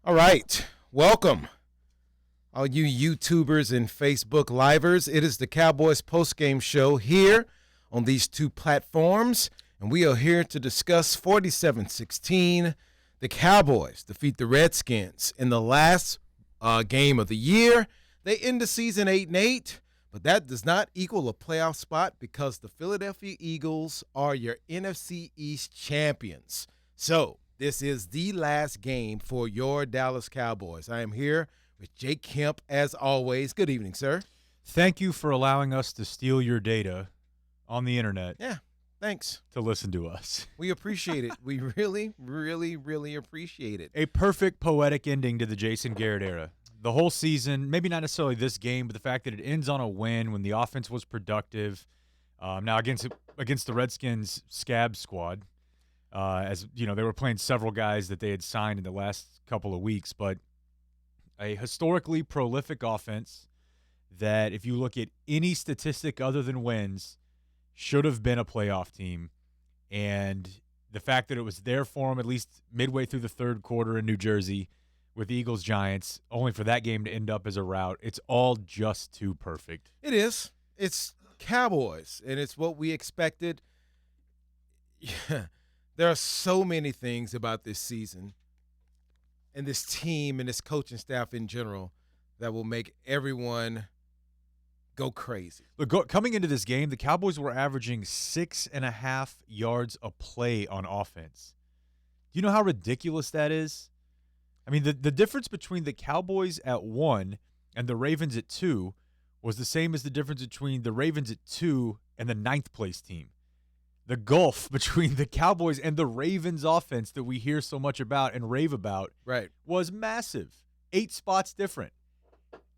All right, welcome, all you YouTubers and Facebook Livers. It is the Cowboys Post-Game show here on these two platforms, and we are here to discuss 47-16. The Cowboys defeat the Redskins in the last game of the year. They end the season 8-8, but that does not equal a playoff spot because the Philadelphia Eagles are your NFC East champions. So, this is the last game for your Dallas Cowboys. I am here with Jake Kemp, as always. Good evening, sir. Thank you for allowing us to steal your data on the internet. Yeah, thanks. To listen to us. We appreciate it. We really, really, really appreciate it. A perfect poetic ending to the Jason Garrett era. The whole season, maybe not necessarily this game, but the fact that it ends on a win when the offense was productive. Now against the Redskins scab squad. As you know, they were playing several guys that they had signed in the last couple of weeks, but a historically prolific offense that, if you look at any statistic other than wins, should have been a playoff team. And the fact that it was there for them at least midway through the third quarter in New Jersey with Eagles-Giants, only for that game to end up as a rout, it's all just too perfect. It is. It's Cowboys, and it's what we expected. Yeah. There are so many things about this season and this team and this coaching staff in general that will make everyone go crazy. Look, coming into this game, the Cowboys were averaging 6.5 yards a play on offense. Do you know how ridiculous that is? I mean, the difference between the Cowboys at 1 and the Ravens at 2 was the same as the difference between the Ravens at 2 and the 9th place team. The gulf between the Cowboys and the Ravens offense that we hear so much about and rave about was massive. 8 spots different.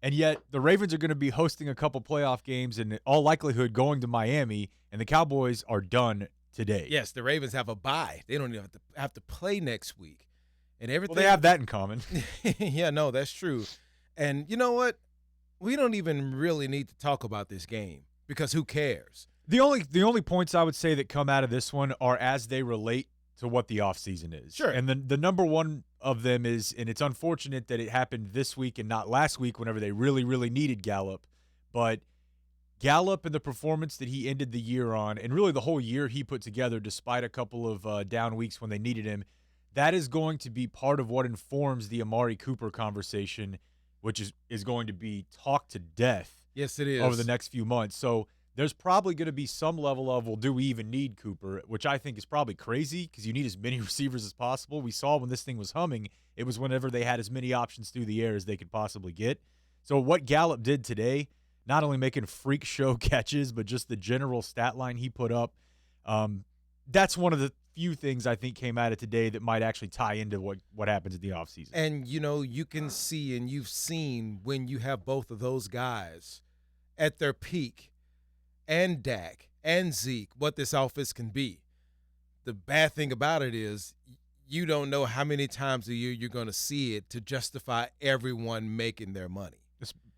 And yet the Ravens are going to be hosting a couple playoff games and in all likelihood going to Miami, and the Cowboys are done today. Yes, the Ravens have a bye. They don't even have to play next week. And everything. Well, they have that in common. Yeah, no, that's true. And you know what? We don't even really need to talk about this game because who cares? The only points I would say that come out of this one are as they relate to what the offseason is. Sure. And the number one of them is, and it's unfortunate that it happened this week and not last week whenever they really, really needed Gallup, but Gallup and the performance that he ended the year on, and really the whole year he put together despite a couple of down weeks when they needed him, that is going to be part of what informs the Amari Cooper conversation, which is going to be talked to death. Yes, it is. Over the next few months. So there's probably going to be some level of, well, do we even need Cooper, which I think is probably crazy because you need as many receivers as possible. We saw when this thing was humming, it was whenever they had as many options through the air as they could possibly get. So what Gallup did today, not only making freak show catches, but just the general stat line he put up, that's one of the few things I think came out of today that might actually tie into what happens in the offseason. And, you know, you can see and you've seen when you have both of those guys at their peak, and Dak and Zeke, what this offense can be. The bad thing about it is you don't know how many times a year you're going to see it to justify everyone making their money.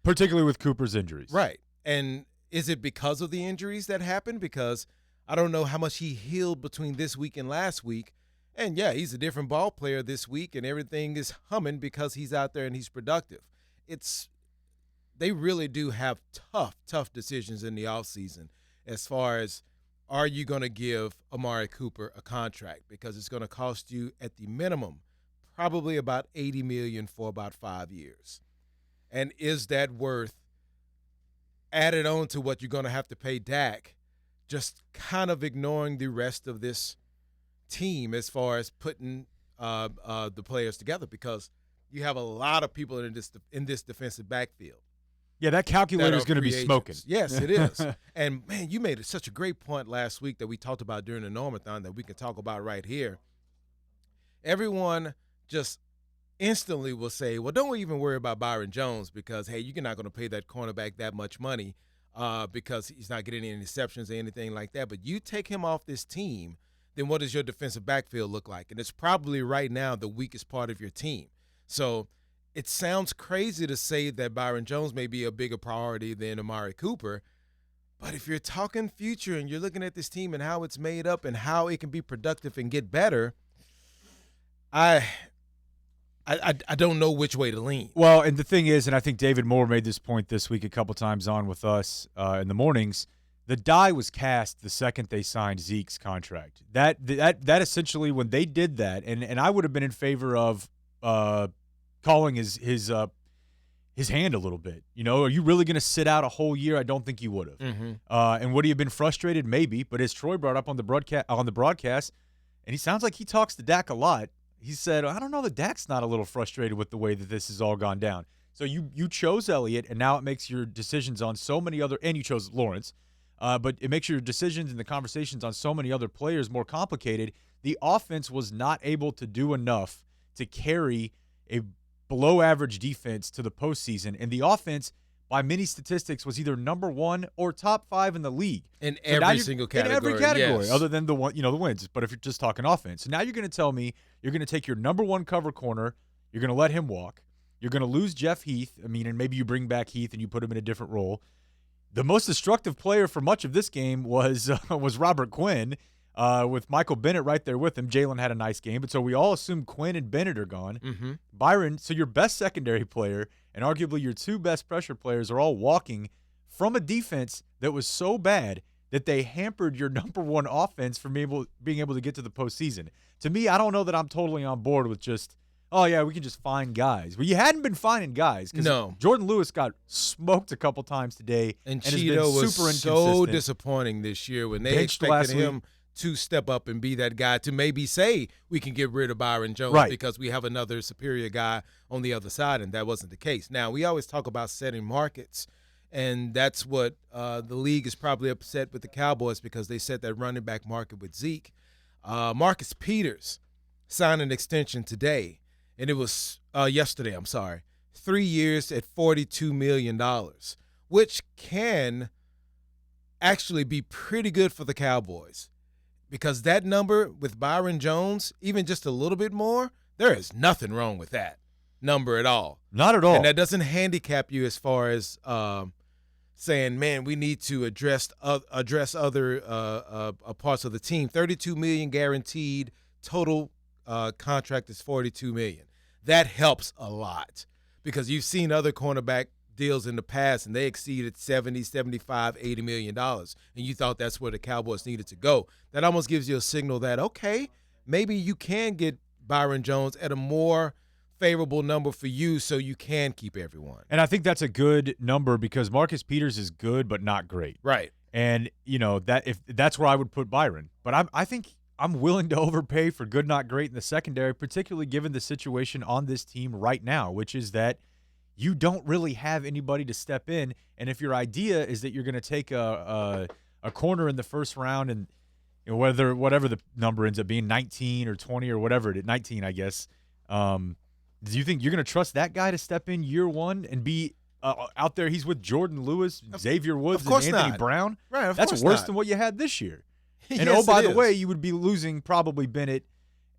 Particularly with Cooper's injuries. Right. And is it because of the injuries that happened? Because I don't know how much he healed between this week and last week. And, yeah, he's a different ball player this week, and everything is humming because he's out there and he's productive. They really do have tough decisions in the offseason as far as, are you going to give Amari Cooper a contract? Because it's going to cost you at the minimum probably about $80 million for about 5 years. And is that worth, added on to what you're going to have to pay Dak, just kind of ignoring the rest of this team as far as putting the players together? Because you have a lot of people in this defensive backfield. Yeah, that calculator is going to be smoking. Yes, it is. And, man, you made such a great point last week that we talked about during the Normathon that we can talk about right here. Everyone just instantly will say, well, don't even worry about Byron Jones because, hey, you're not going to pay that cornerback that much money because he's not getting any interceptions or anything like that. But you take him off this team, then what does your defensive backfield look like? And it's probably right now the weakest part of your team. So it sounds crazy to say that Byron Jones may be a bigger priority than Amari Cooper, but if you're talking future and you're looking at this team and how it's made up and how it can be productive and get better, I I don't know which way to lean. Well, and the thing is, and I think David Moore made this point this week a couple times on with us in the mornings, the die was cast the second they signed Zeke's contract. That essentially, when they did that, and I would have been in favor of calling his hand a little bit. You know, are you really going to sit out a whole year? I don't think you would have. Mm-hmm. And would he have been frustrated? Maybe. But as Troy brought up on the broadcast, and he sounds like he talks to Dak a lot. He said, I don't know that Dak's not a little frustrated with the way that this has all gone down. So you chose Elliott, and now it makes your decisions on so many other – and you chose Lawrence. But it makes your decisions and the conversations on so many other players more complicated. The offense was not able to do enough to carry a below-average defense to the postseason. And the offense, by many statistics, was either number 1 or top 5 in the league. In every single category. In every category, yes. other than the wins. But if you're just talking offense. So now you're going to tell me you're going to take your number 1 cover corner, you're going to let him walk, you're going to lose Jeff Heath. And maybe you bring back Heath and you put him in a different role. The most destructive player for much of this game was Robert Quinn, with Michael Bennett right there with him. Jalen had a nice game, but so we all assume Quinn and Bennett are gone. Mm-hmm. Byron, so your best secondary player and arguably your 2 best pressure players are all walking from a defense that was so bad that they hampered your number 1 offense from being able to get to the postseason. To me, I don't know that I'm totally on board with just, oh, yeah, we can just find guys. Well, you hadn't been finding guys. No. Jordan Lewis got smoked a couple times today. And has Cheeto been was super so inconsistent. disappointing this year when they Benched expected last him week. to step up and be that guy to maybe say we can get rid of Byron Jones Right. because we have another superior guy on the other side, and that wasn't the case. Now, we always talk about setting markets, and that's what the league is probably upset with the Cowboys because they set that running back market with Zeke. Marcus Peters signed an extension today, and it was yesterday, 3 years at $42 million, which can actually be pretty good for the Cowboys. Because that number with Byron Jones, even just a little bit more, there is nothing wrong with that number at all. Not at all. And that doesn't handicap you as far as saying, man, we need to address other parts of the team. $32 million guaranteed, total contract is $42 million. That helps a lot because you've seen other cornerback deals in the past, and they exceeded $70, $75, $80 million, and you thought that's where the Cowboys needed to go. That almost gives you a signal that, okay, maybe you can get Byron Jones at a more favorable number for you so you can keep everyone. And I think that's a good number because Marcus Peters is good but not great. Right. And, that's where I would put Byron. But I think I'm willing to overpay for good, not great in the secondary, particularly given the situation on this team right now, which is that you don't really have anybody to step in. And if your idea is that you're going to take a corner in the first round and whatever the number ends up being, 19 or 20 or whatever it is, 19, I guess, do you think you're going to trust that guy to step in year 1 and be out there? He's with Jordan Lewis, Xavier Woods, and Anthony Brown. Right, That's worse than what you had this year. And Yes, by it the is. way, you would be losing probably Bennett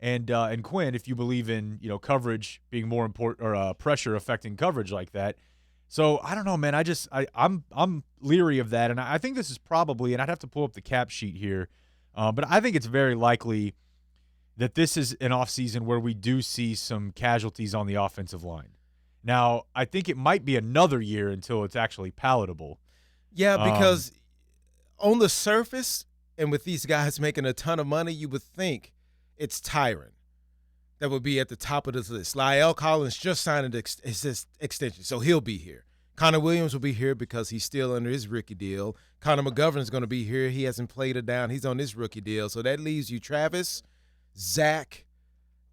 and Quinn if you believe in coverage being more important or pressure affecting coverage like that. So I don't know, man. I'm leery of that, and I think this is probably, and I'd have to pull up the cap sheet here, but I think it's very likely that this is an offseason where we do see some casualties on the offensive line. Now, I think it might be another year until it's actually palatable. Yeah, because on the surface, and with these guys making a ton of money, you would think it's Tyron that would be at the top of this list. La'el Collins just signed his extension, so he'll be here. Connor Williams will be here because he's still under his rookie deal. Connor McGovern's going to be here. He hasn't played it down. He's on his rookie deal. So that leaves you Travis, Zach,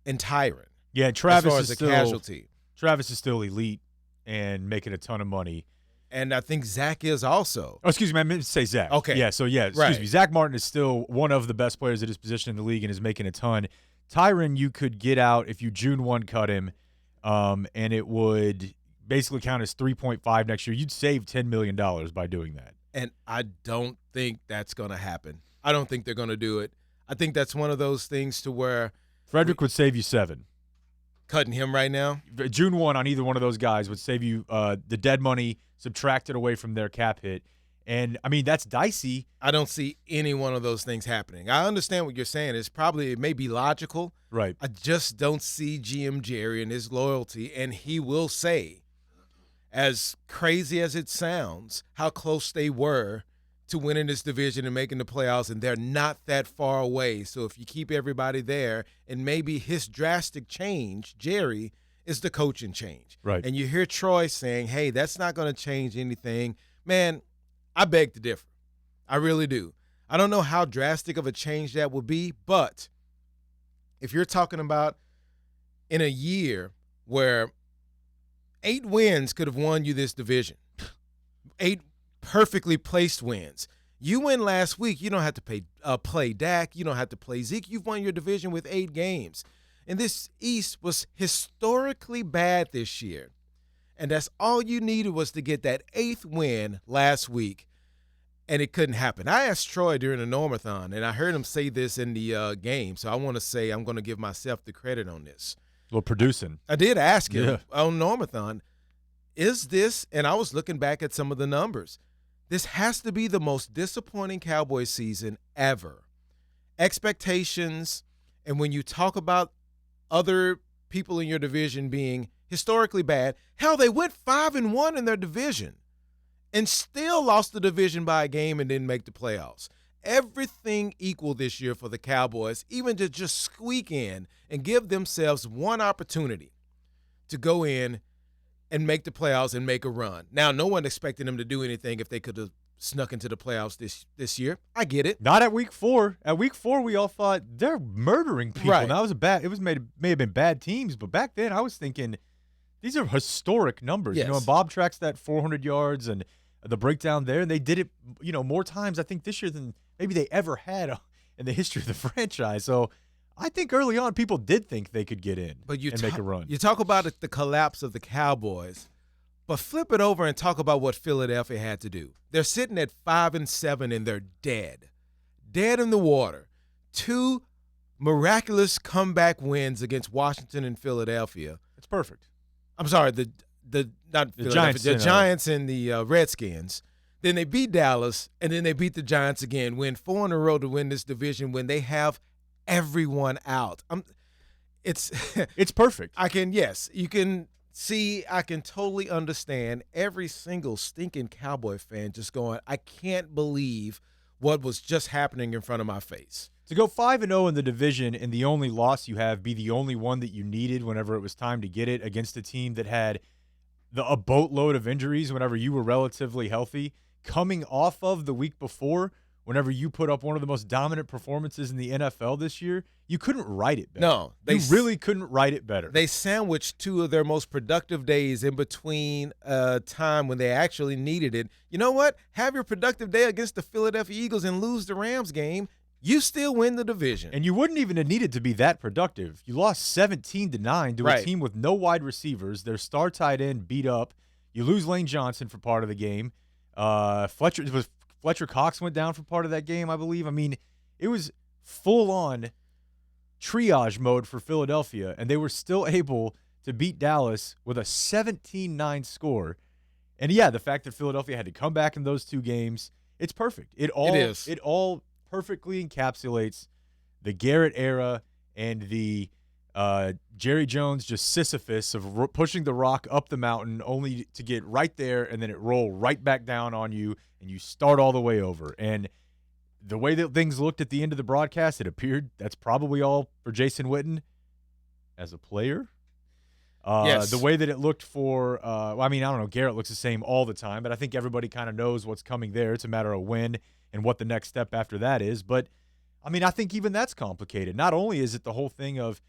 and Tyron. Yeah, Travis as far is as still a casualty. Travis is still elite and making a ton of money. And I think Zach is also. Oh, excuse me, I meant to say Zach. Okay. Yeah, excuse me. Zach Martin is still one of the best players at his position in the league and is making a ton. Tyron, you could get out if you June 1 cut him, and it would basically count as 3.5 next year. You'd save $10 million by doing that. And I don't think that's going to happen. I don't think they're going to do it. I think that's one of those things to where Frederick would save you 7. Cutting him right now? June 1 on either one of those guys would save you the dead money subtracted away from their cap hit. And, I mean, that's dicey. I don't see any one of those things happening. I understand what you're saying. It may be logical. Right. I just don't see GM Jerry and his loyalty, and he will say, as crazy as it sounds, how close they were to winning this division and making the playoffs, and they're not that far away. So if you keep everybody there, and maybe his drastic change, Jerry, is the coaching change. Right. And you hear Troy saying, hey, that's not going to change anything. Man, I beg to differ. I really do. I don't know how drastic of a change that would be, but if you're talking about in a year where 8 wins could have won you this division, 8 perfectly placed wins. You win last week, you don't have to play Dak, you don't have to play Zeke. You've won your division with 8 games. And this East was historically bad this year. And that's all you needed was to get that 8th win last week, and it couldn't happen. I asked Troy during the Normathon, and I heard him say this in the game, so I want to say I'm going to give myself the credit on this. Well, producing. I did ask him on Normathon, is this, and I was looking back at some of the numbers, this has to be the most disappointing Cowboys season ever. Expectations, and when you talk about other people in your division being historically bad, hell, they went 5-1 in their division and still lost the division by a game and didn't make the playoffs. Everything equal this year for the Cowboys, even to just squeak in and give themselves one opportunity to go in and make the playoffs and make a run. Now, no one expected them to do anything if they could have snuck into the playoffs this year. I get it. Not at week 4. At week 4, we all thought they're murdering people. Right. Now, may have been bad teams, but back then I was thinking these are historic numbers. Yes. And Bob tracks that 400 yards and the breakdown there, and they did it, more times I think this year than maybe they ever had in the history of the franchise. So I think early on people did think they could get in and make a run. You talk about the collapse of the Cowboys, but flip it over and talk about what Philadelphia had to do. They're sitting at 5-7 and they're dead in the water. 2 miraculous comeback wins against Washington and Philadelphia. It's perfect. I'm sorry, the Giants and the Redskins. Then they beat Dallas, and then they beat the Giants again. Win 4 in a row to win this division when they have everyone out. It's perfect. You can see, I can totally understand every single stinking Cowboy fan just going, I can't believe what was just happening in front of my face. To go 5-0 in the division and the only loss you have be the only one that you needed whenever it was time to get it against a team that had a boatload of injuries whenever you were relatively healthy, coming off of the week before whenever you put up one of the most dominant performances in the NFL this year, you couldn't write it better. No. You really couldn't write it better. They sandwiched 2 of their most productive days in between a time when they actually needed it. You know what? Have your productive day against the Philadelphia Eagles and lose the Rams game. You still win the division. And you wouldn't even have needed to be that productive. You lost 17-9 to a team with no wide receivers. Their star tight end beat up. You lose Lane Johnson for part of the game. Fletcher Cox went down for part of that game, I believe. I mean, it was full-on triage mode for Philadelphia, and they were still able to beat Dallas with a 17-9 score. And, yeah, the fact that Philadelphia had to come back in those 2 games, it's perfect. It all perfectly encapsulates the Garrett era and the Jerry Jones just Sisyphus of pushing the rock up the mountain only to get right there and then it roll right back down on you and you start all the way over. And the way that things looked at the end of the broadcast, it appeared that's probably all for Jason Witten as a player. Yes. The way that it looked for I don't know, Garrett looks the same all the time, but I think everybody kind of knows what's coming there. It's a matter of when and what the next step after that is. But, I think even that's complicated. Not only is it the whole thing of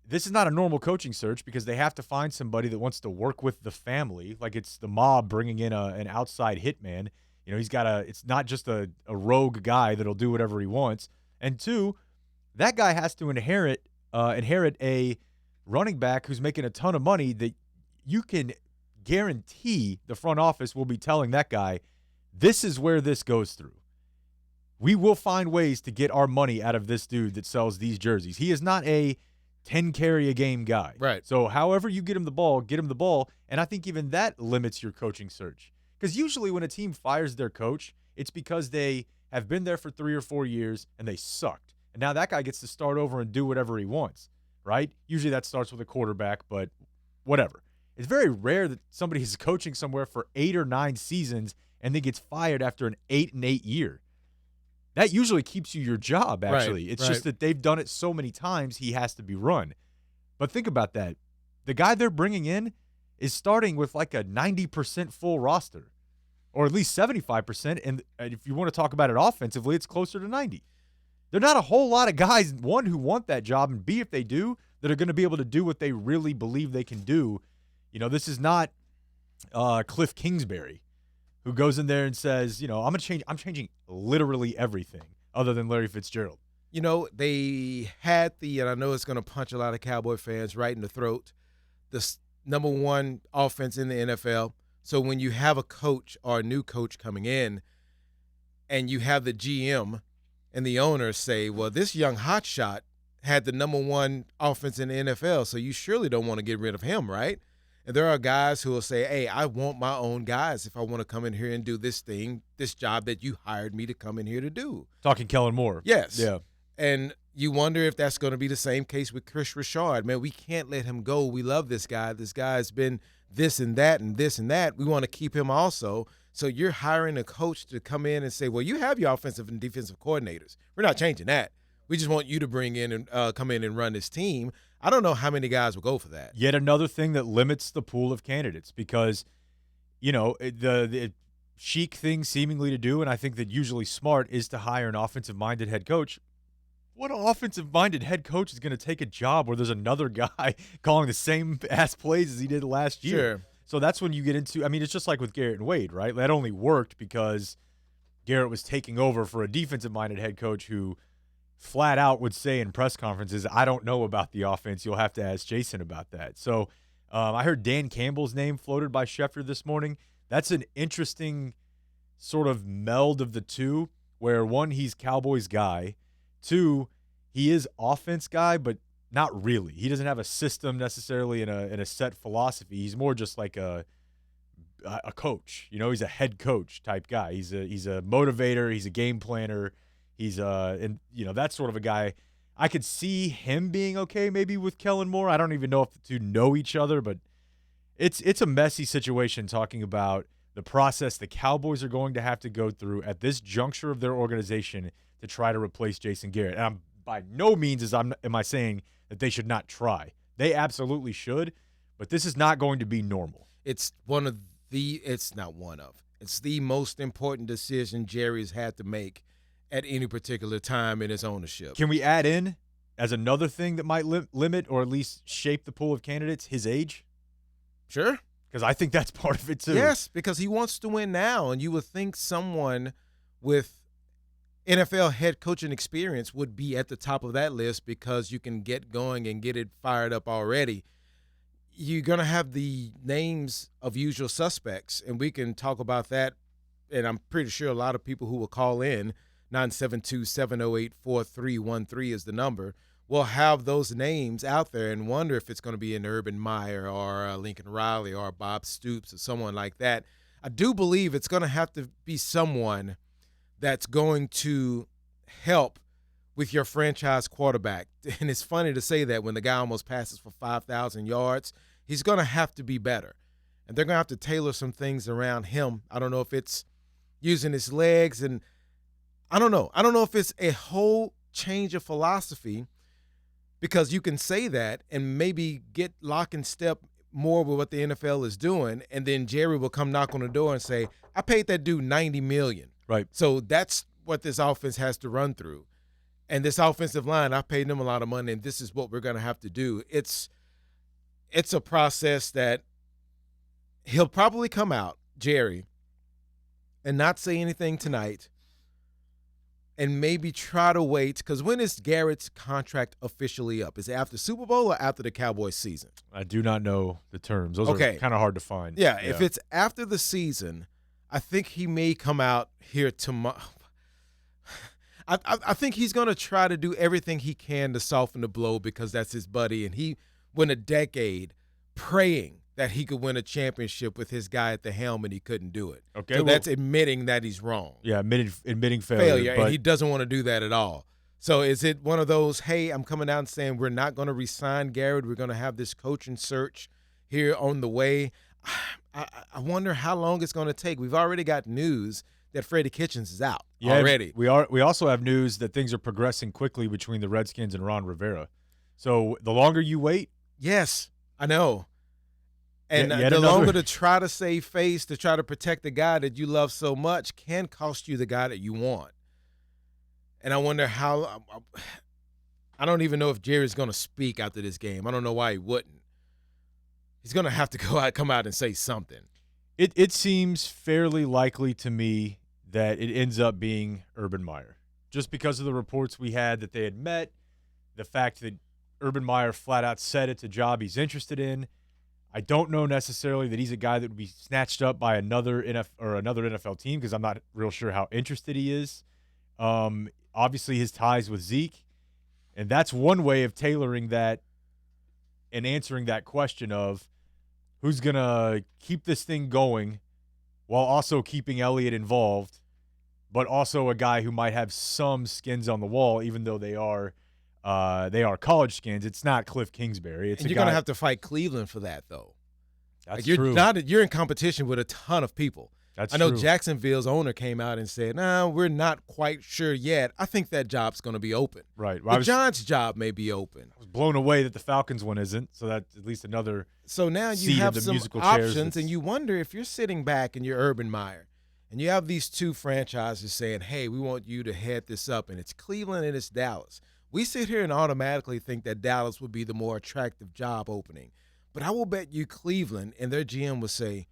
this is not a normal coaching search because they have to find somebody that wants to work with the family, like it's the mob bringing in an outside hitman. It's not just a rogue guy that'll do whatever he wants. And 2, that guy has to inherit a running back who's making a ton of money that you can guarantee the front office will be telling that guy, this is where this goes through. We will find ways to get our money out of this dude that sells these jerseys. He is not a 10-carry-a-game guy. Right. So however you get him the ball. And I think even that limits your coaching search Because usually when a team fires their coach, it's because they have been there for 3 or 4 years and they sucked. And now that guy gets to start over and do whatever he wants, right? Usually that starts with a quarterback, but whatever. It's very rare that somebody is coaching somewhere for 8 or 9 seasons and then gets fired after an 8-8 year. That usually keeps you your job, actually. It's just that they've done it so many times, he has to be run. But think about that. The guy they're bringing in is starting with like a 90% full roster, or at least 75%. And if you want to talk about it offensively, it's closer to 90. There are not a whole lot of guys, one, who want that job, and B, if they do, that are going to be able to do what they really believe they can do. You know, this is not Cliff Kingsbury, who goes in there and says, you know, I'm changing literally everything other than Larry Fitzgerald. You know, they had and I know it's going to punch a lot of Cowboy fans right in the throat, the number one offense in the NFL. So when you have a coach or a new coach coming in and you have the GM and the owner say, well, this young hotshot had the number one offense in the NFL, so you surely don't want to get rid of him, right? And there are guys who will say, hey, I want my own guys if I want to come in here and do this job that you hired me to come in here to do. Talking Kellen Moore. Yes. Yeah. And you wonder if that's going to be the same case with Chris Richard. Man, we can't let him go. We love this guy. This guy's been this and that and this and that. We want to keep him also. So you're hiring a coach to come in and say, well, you have your offensive and defensive coordinators. We're not changing that. We just want you to bring in and come in and run this team. I don't know how many guys will go for that. Yet another thing that limits the pool of candidates because, you know, the chic thing seemingly to do, and I think that usually smart, is to hire an offensive-minded head coach. What offensive-minded head coach is going to take a job where there's another guy calling the same ass plays as he did last year? Sure. So that's when you get into – I mean, it's just like with Garrett and Wade, right? That only worked because Garrett was taking over for a defensive-minded head coach who flat out would say in press conferences, I don't know about the offense. You'll have to ask Jason about that. So I heard Dan Campbell's name floated by Schefter this morning. That's an interesting sort of meld of the two where, one, he's Cowboys guy. Two, he is offense guy, but not really. He doesn't have a system necessarily in a set philosophy. He's more just like a coach. You know, he's a head coach type guy. He's a motivator. He's a game planner. He's and you know, that's sort of a guy. I could see him being okay maybe with Kellen Moore. I don't even know if the two know each other, but it's a messy situation talking about the process the Cowboys are going to have to go through at this juncture of their organization to try to replace Jason Garrett. And I'm by no means am I saying that they should not try. They absolutely should, but this is not going to be normal. It's the most important decision Jerry's had to make at any particular time in his ownership. Can we add in, as another thing that might limit or at least shape the pool of candidates, his age? Sure. Because I think that's part of it too. Yes, because he wants to win now, and you would think someone with NFL head coaching experience would be at the top of that list because you can get going and get it fired up already. You're going to have the names of usual suspects, and we can talk about that, and I'm pretty sure a lot of people who will call in, 972-708-4313 is the number, will have those names out there and wonder if it's going to be an Urban Meyer or a Lincoln Riley or Bob Stoops or someone like that. I do believe it's going to have to be someone that's going to help with your franchise quarterback. And it's funny to say that when the guy almost passes for 5,000 yards, he's going to have to be better. And they're going to have to tailor some things around him. I don't know if it's using his legs, and I don't know. I don't know if it's a whole change of philosophy, because you can say that and maybe get lock and step more with what the NFL is doing, and then Jerry will come knock on the door and say, I paid that dude $90 million. Right. So that's what this offense has to run through. And this offensive line, I paid them a lot of money, and this is what we're going to have to do. It's a process that he'll probably come out, Jerry, and not say anything tonight, and maybe try to wait, because when is Garrett's contract officially up? Is it after Super Bowl or after the Cowboys season? I do not know the terms. Those are kind of hard to find. Yeah, if it's after the season, I think he may come out here tomorrow. I think he's going to try to do everything he can to soften the blow, because that's his buddy, and he went a decade praying that he could win a championship with his guy at the helm, and he couldn't do it. Okay, so that's admitting that he's wrong. Yeah, admitting failure. And he doesn't want to do that at all. So is it one of those, hey, I'm coming out and saying we're not going to re-sign Garrett, we're going to have this coaching search here on the way? I wonder how long it's going to take. We've already got news that Freddie Kitchens is out already. We also have news that things are progressing quickly between the Redskins and Ron Rivera. So the longer you wait. Yes, I know. And the longer to try to save face, to try to protect the guy that you love so much can cost you the guy that you want. And I wonder how – I don't even know if Jerry's going to speak after this game. I don't know why he wouldn't. He's going to have to come out and say something. It seems fairly likely to me that it ends up being Urban Meyer, just because of the reports we had that they had met, the fact that Urban Meyer flat out said it's a job he's interested in. I don't know necessarily that he's a guy that would be snatched up by another NFL team, because I'm not real sure how interested he is. Obviously, his ties with Zeke, and that's one way of tailoring that and answering that question of who's going to keep this thing going while also keeping Elliott involved, but also a guy who might have some skins on the wall, even though they are college skins. It's not Cliff Kingsbury. And you're going to have to fight Cleveland for that, though. That's true. You're in competition with a ton of people. That's I know true. Jacksonville's owner came out and said, "No, we're not quite sure yet. I think that job's going to be open." Right. Well, the Giants' job may be open. I was blown away that the Falcons one isn't, so that's at least another. So now you have some options, and you wonder if you're sitting back and you're Urban Meyer, and you have these two franchises saying, "Hey, we want you to head this up," and it's Cleveland and it's Dallas. We sit here and automatically think that Dallas would be the more attractive job opening. But I will bet you Cleveland and their GM will say,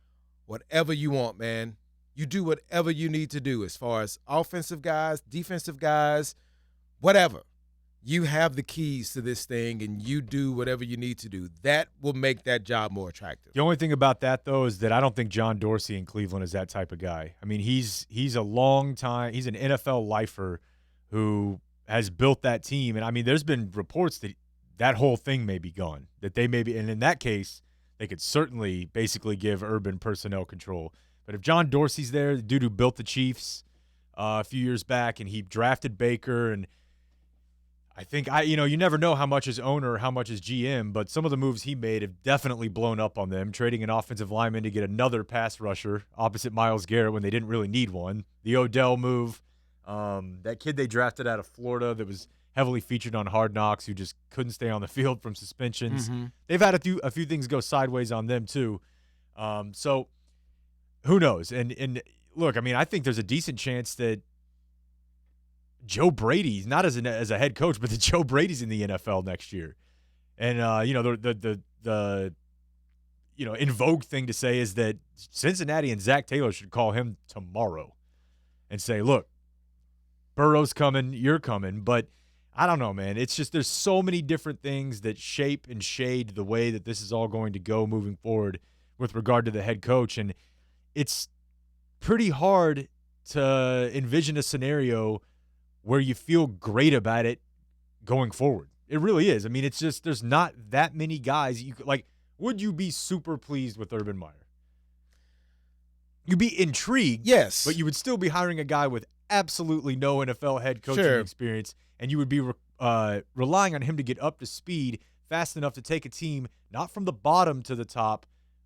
whatever you want, man. You do whatever you need to do as far as offensive guys, defensive guys, whatever. You have the keys to this thing, and you do whatever you need to do. That will make that job more attractive. The only thing about that, though, is that I don't think John Dorsey in Cleveland is that type of guy. I mean, he's a long time – he's an NFL lifer who has built that team. And, I mean, there's been reports that that whole thing may be gone, that they may be – and in that case, they could certainly basically give Urban personnel control. But if John Dorsey's there, the dude who built the Chiefs a few years back, and he drafted Baker, and I think you never know how much is owner or how much is GM, but some of the moves he made have definitely blown up on them, trading an offensive lineman to get another pass rusher opposite Myles Garrett when they didn't really need one. The Odell move, that kid they drafted out of Florida that was heavily featured on Hard Knocks who just couldn't stay on the field from suspensions. Mm-hmm. They've had a few things go sideways on them too. So who knows? And look, I mean, I think there's a decent chance that Joe Brady's not as a head coach, but that Joe Brady's in the NFL next year. And the in vogue thing to say is that Cincinnati and Zach Taylor should call him tomorrow and say, look, Burrow's coming, you're coming. But I don't know, man. It's just there's so many different things that shape and shade the way that this is all going to go moving forward with regard to the head coach. And it's pretty hard to envision a scenario where you feel great about it going forward. It really is. I mean, it's just there's not that many guys you could, like. Would you be super pleased with Urban Meyer? You'd be intrigued, yes, but you would still be hiring a guy with absolutely no NFL head coaching experience, and you would be relying on him to get up to speed fast enough to take a team not from the bottom to the top,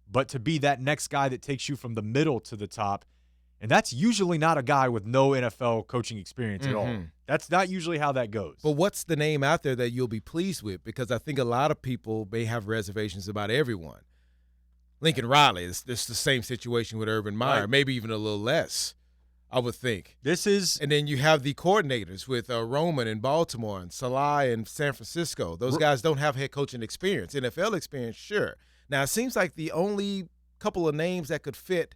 but to be that next guy that takes you from the middle to the top. And that's usually not a guy with no NFL coaching experience at all. That's not usually how that goes. But what's the name out there that you'll be pleased with? Because I think a lot of people may have reservations about everyone. Lincoln Riley, it's the same situation with Urban Meyer, right. Maybe even a little less, I would think. And then you have the coordinators with Roman in Baltimore and Salah in San Francisco. Those guys don't have head coaching experience. NFL experience, sure. Now, it seems like the only couple of names that could fit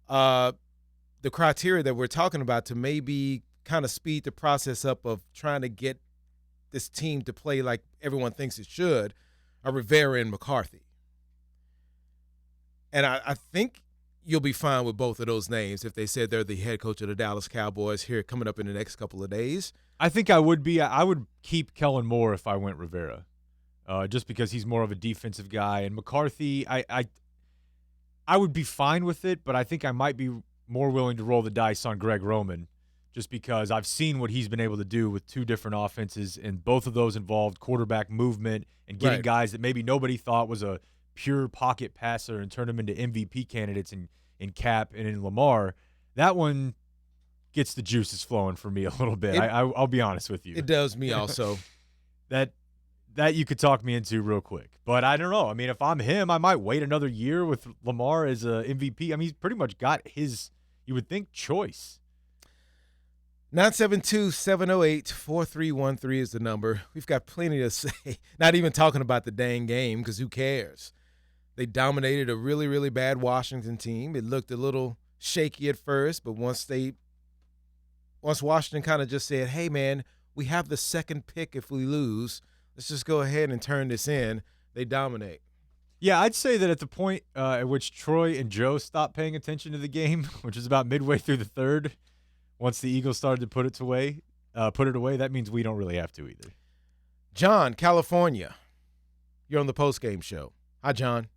the criteria that we're talking about to maybe kind of speed the process up of trying to get this team to play like everyone thinks it should are Rivera and McCarthy. And I think you'll be fine with both of those names if they said they're the head coach of the Dallas Cowboys here coming up in the next couple of days. I think I would be. I would keep Kellen Moore if I went Rivera. just because he's more of a defensive guy. And McCarthy, I would be fine with it, but I think I might be more willing to roll the dice on Greg Roman just because I've seen what he's been able to do with two different offenses, and both of those involved quarterback movement and getting guys that maybe nobody thought was a pure pocket passer and turn them into MVP candidates in Cap and in Lamar. That one gets the juices flowing for me a little bit. I'll be honest with you. It does me also. That you could talk me into real quick. But I don't know. I mean, if I'm him, I might wait another year with Lamar as a MVP. I mean, he's pretty much got his, you would think, choice. 972-708-4313 is the number. We've got plenty to say. Not even talking about the dang game, because who cares? They dominated a really, really bad Washington team. It looked a little shaky at first, but once Washington kind of just said, hey, man, we have the second pick if we lose. Let's just go ahead and turn this in. They dominate. Yeah, I'd say that at the point at which Troy and Joe stopped paying attention to the game, which is about midway through the third, once the Eagles started to put it away, that means we don't really have to either. John, California. You're on the post-game show. Hi, John.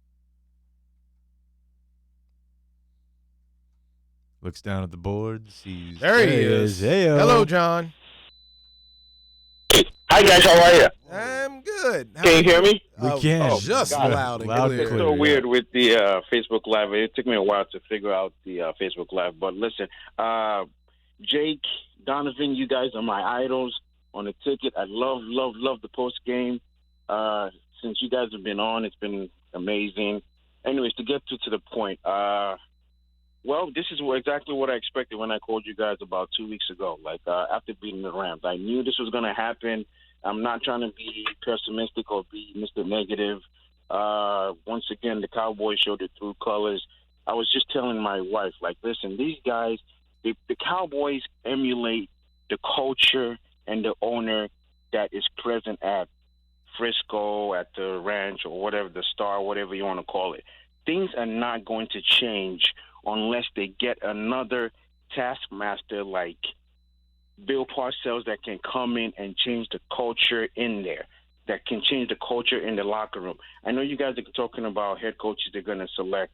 Looks down at the board. Sees there he is. Hey-o. Hello, John. Hi, guys. How are you? I'm good. Can you hear me? We can. Just God. loud and Loud clear. It's so weird with the Facebook Live. It took me a while to figure out the Facebook Live. But listen, Jake, Donovan, you guys are my idols on the ticket. I love the post game. Since you guys have been on, it's been amazing. Anyways, to get to the point, well, this is exactly what I expected when I called you guys about 2 weeks ago, after beating the Rams. I knew this was going to happen. I'm not trying to be pessimistic or be Mr. Negative. Once again, the Cowboys showed their true colors. I was just telling my wife, listen, these guys, the Cowboys emulate the culture and the owner that is present at Frisco, at the ranch, or whatever, the Star, whatever you want to call it. Things are not going to change unless they get another taskmaster like Bill Parcells that can come in and change the culture in there, that can change the culture in the locker room. I know you guys are talking about head coaches they're going to select.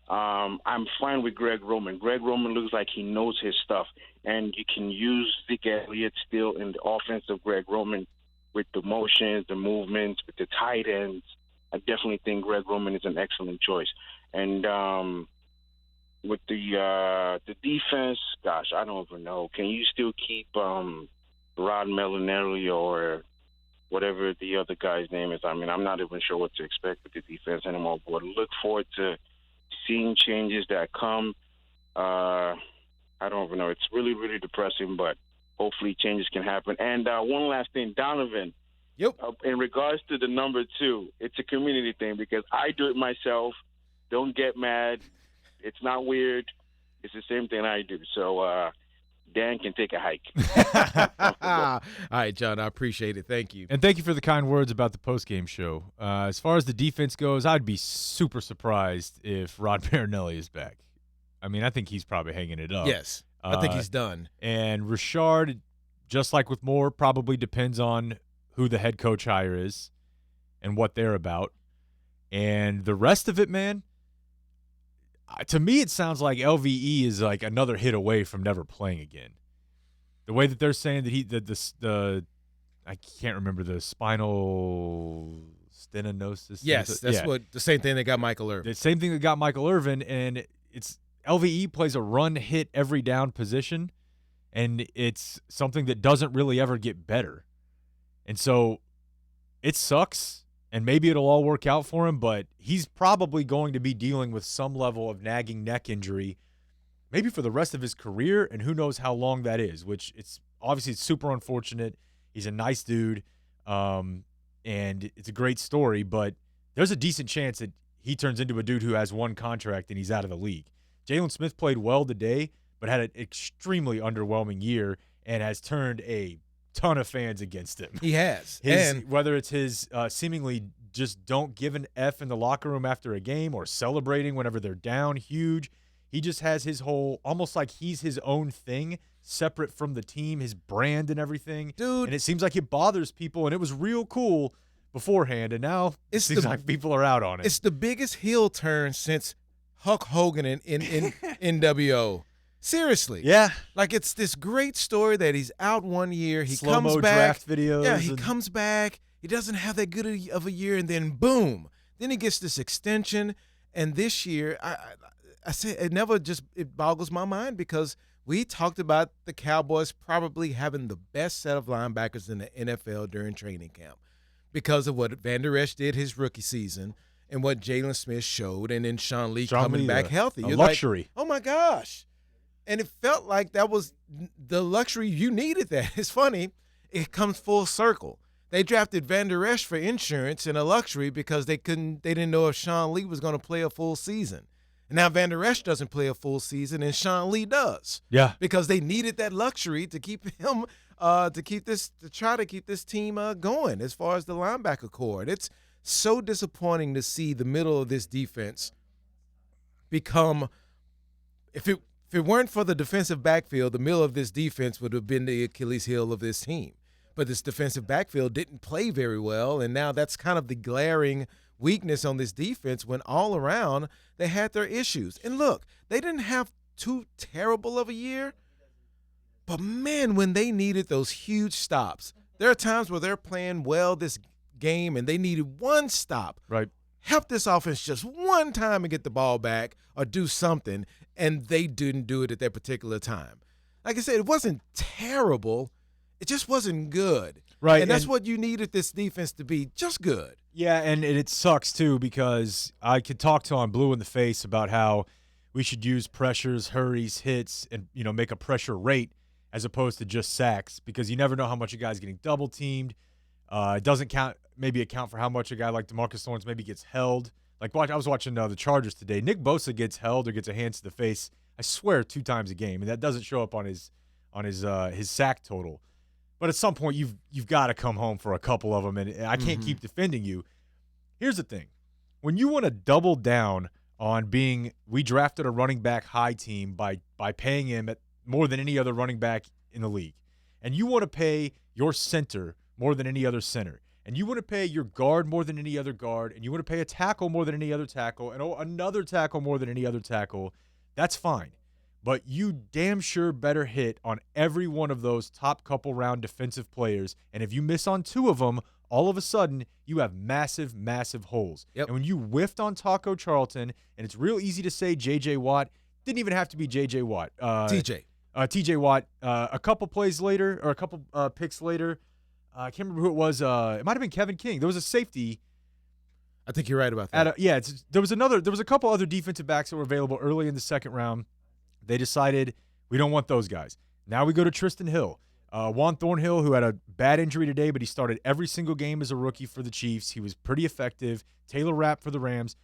I'm fine with Greg Roman. Greg Roman looks like he knows his stuff, and you can use Zeke Elliott still in the offense of Greg Roman with the motions, the movements, with the tight ends. I definitely think Greg Roman is an excellent choice. And with the defense, gosh, I don't even know. Can you still keep Rod Marinelli or whatever the other guy's name is? I mean, I'm not even sure what to expect with the defense anymore, but look forward to seeing changes that come. I don't even know. It's really, really depressing, but hopefully changes can happen. And one last thing, Donovan. Yep. In regards to the number 2, it's a community thing because I do it myself. Don't get mad. It's not weird. It's the same thing I do. So Dan can take a hike. All right, John, I appreciate it. Thank you. And thank you for the kind words about the postgame show. As far as the defense goes, I'd be super surprised if Rod Marinelli is back. I mean, I think he's probably hanging it up. Yes, I think he's done. And Richard, just like with Moore, probably depends on who the head coach hire is and what they're about. And the rest of it, man, to me it sounds like LVE is like another hit away from never playing again. The way that they're saying that the I can't remember the spinal stenosis. Yes, that's what the same thing that got Michael Irvin. The same thing that got Michael Irvin, and it's LVE plays a run hit every down position, and it's something that doesn't really ever get better. And so it sucks, and maybe it'll all work out for him, but he's probably going to be dealing with some level of nagging neck injury maybe for the rest of his career, and who knows how long that is, which it's obviously super unfortunate. He's a nice dude, and it's a great story, but there's a decent chance that he turns into a dude who has one contract and he's out of the league. Jalen Smith played well today, but had an extremely underwhelming year and has turned a ton of fans against him. He has. And whether it's his seemingly just don't give an F in the locker room after a game or celebrating whenever they're down huge, he just has his whole, almost like he's his own thing, separate from the team, his brand and everything. Dude. And it seems like it bothers people, and it was real cool beforehand, and now it seems like people are out on it. It's the biggest heel turn since Hulk Hogan in NWO. Seriously. Yeah. Like, it's this great story that he's out one year. He Slow-mo comes back. draft videos. Yeah, he comes back. He doesn't have that good of a year, and then boom. Then he gets this extension. And this year, I say it boggles my mind because we talked about the Cowboys probably having the best set of linebackers in the NFL during training camp because of what Van Der Esch did his rookie season and what Jalen Smith showed, and then Sean Lee coming back healthy. You're luxury. Like, oh, my gosh. And it felt like that was the luxury you needed that. It's funny. It comes full circle. They drafted Van Der Esch for insurance and a luxury because they didn't know if Sean Lee was going to play a full season. And now Van Der Esch doesn't play a full season and Sean Lee does. Yeah. Because they needed that luxury to keep him to try to keep this team going as far as the linebacker core. And it's so disappointing to see the middle of this defense become if it weren't for the defensive backfield, the middle of this defense would have been the Achilles heel of this team. But this defensive backfield didn't play very well, and now that's kind of the glaring weakness on this defense when all around they had their issues. And look, they didn't have too terrible of a year, but man, when they needed those huge stops, there are times where they're playing well this game and they needed one stop. Right. Help this offense just one time and get the ball back or do something, and they didn't do it at that particular time. Like I said, it wasn't terrible. It just wasn't good. Right. And that's what you needed this defense to be, just good. Yeah, and it sucks, too, because I could talk to him blue in the face about how we should use pressures, hurries, hits, and, make a pressure rate as opposed to just sacks because you never know how much a guy's getting double-teamed. It doesn't account for how much a guy like DeMarcus Lawrence maybe gets held. Like, I was watching the Chargers today. Nick Bosa gets held or gets a hand to the face, I swear, 2 times a game, and that doesn't show up on his sack total. But at some point, you've got to come home for a couple of them, and I can't keep defending you. Here's the thing. When you want to double down on we drafted a running back high team by paying him at more than any other running back in the league, and you want to pay your center more than any other center, and you want to pay your guard more than any other guard, and you want to pay a tackle more than any other tackle, and another tackle more than any other tackle, that's fine. But you damn sure better hit on every one of those top couple round defensive players. And if you miss on 2 of them, all of a sudden you have massive, massive holes. Yep. And when you whiffed on Taco Charlton, and it's real easy to say J.J. Watt, didn't even have to be J.J. Watt. T.J. Watt, a couple plays later, or a couple picks later, I can't remember who it was. It might have been Kevin King. There was a safety. I think you're right about that. There was a couple other defensive backs that were available early in the second round. They decided we don't want those guys. Now we go to Tristan Hill. Juan Thornhill, who had a bad injury today, but he started every single game as a rookie for the Chiefs. He was pretty effective. Taylor Rapp for the Rams.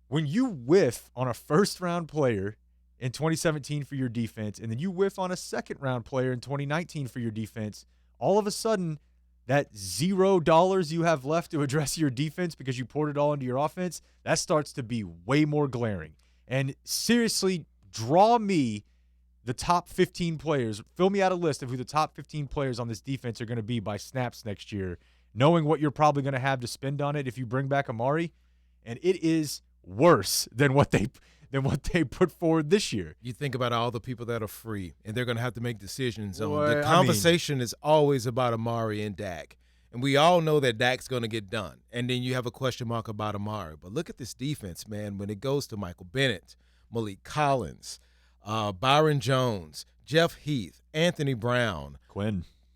When you whiff on a first-round player in 2017 for your defense, and then you whiff on a second-round player in 2019 for your defense, all of a sudden that $0 you have left to address your defense because you poured it all into your offense, that starts to be way more glaring. And seriously, draw me the top 15 players. Fill me out a list of who the top 15 players on this defense are going to be by snaps next year, knowing what you're probably going to have to spend on it if you bring back Amari. And it is worse than what they put forward this year. You think about all the people that are free, and they're going to have to make decisions on. The conversation is always about Amari and Dak. And we all know that Dak's going to get done. And then you have a question mark about Amari. But look at this defense, man, when it goes to Michael Bennett, Malik Collins, Byron Jones, Jeff Heath, Anthony Brown,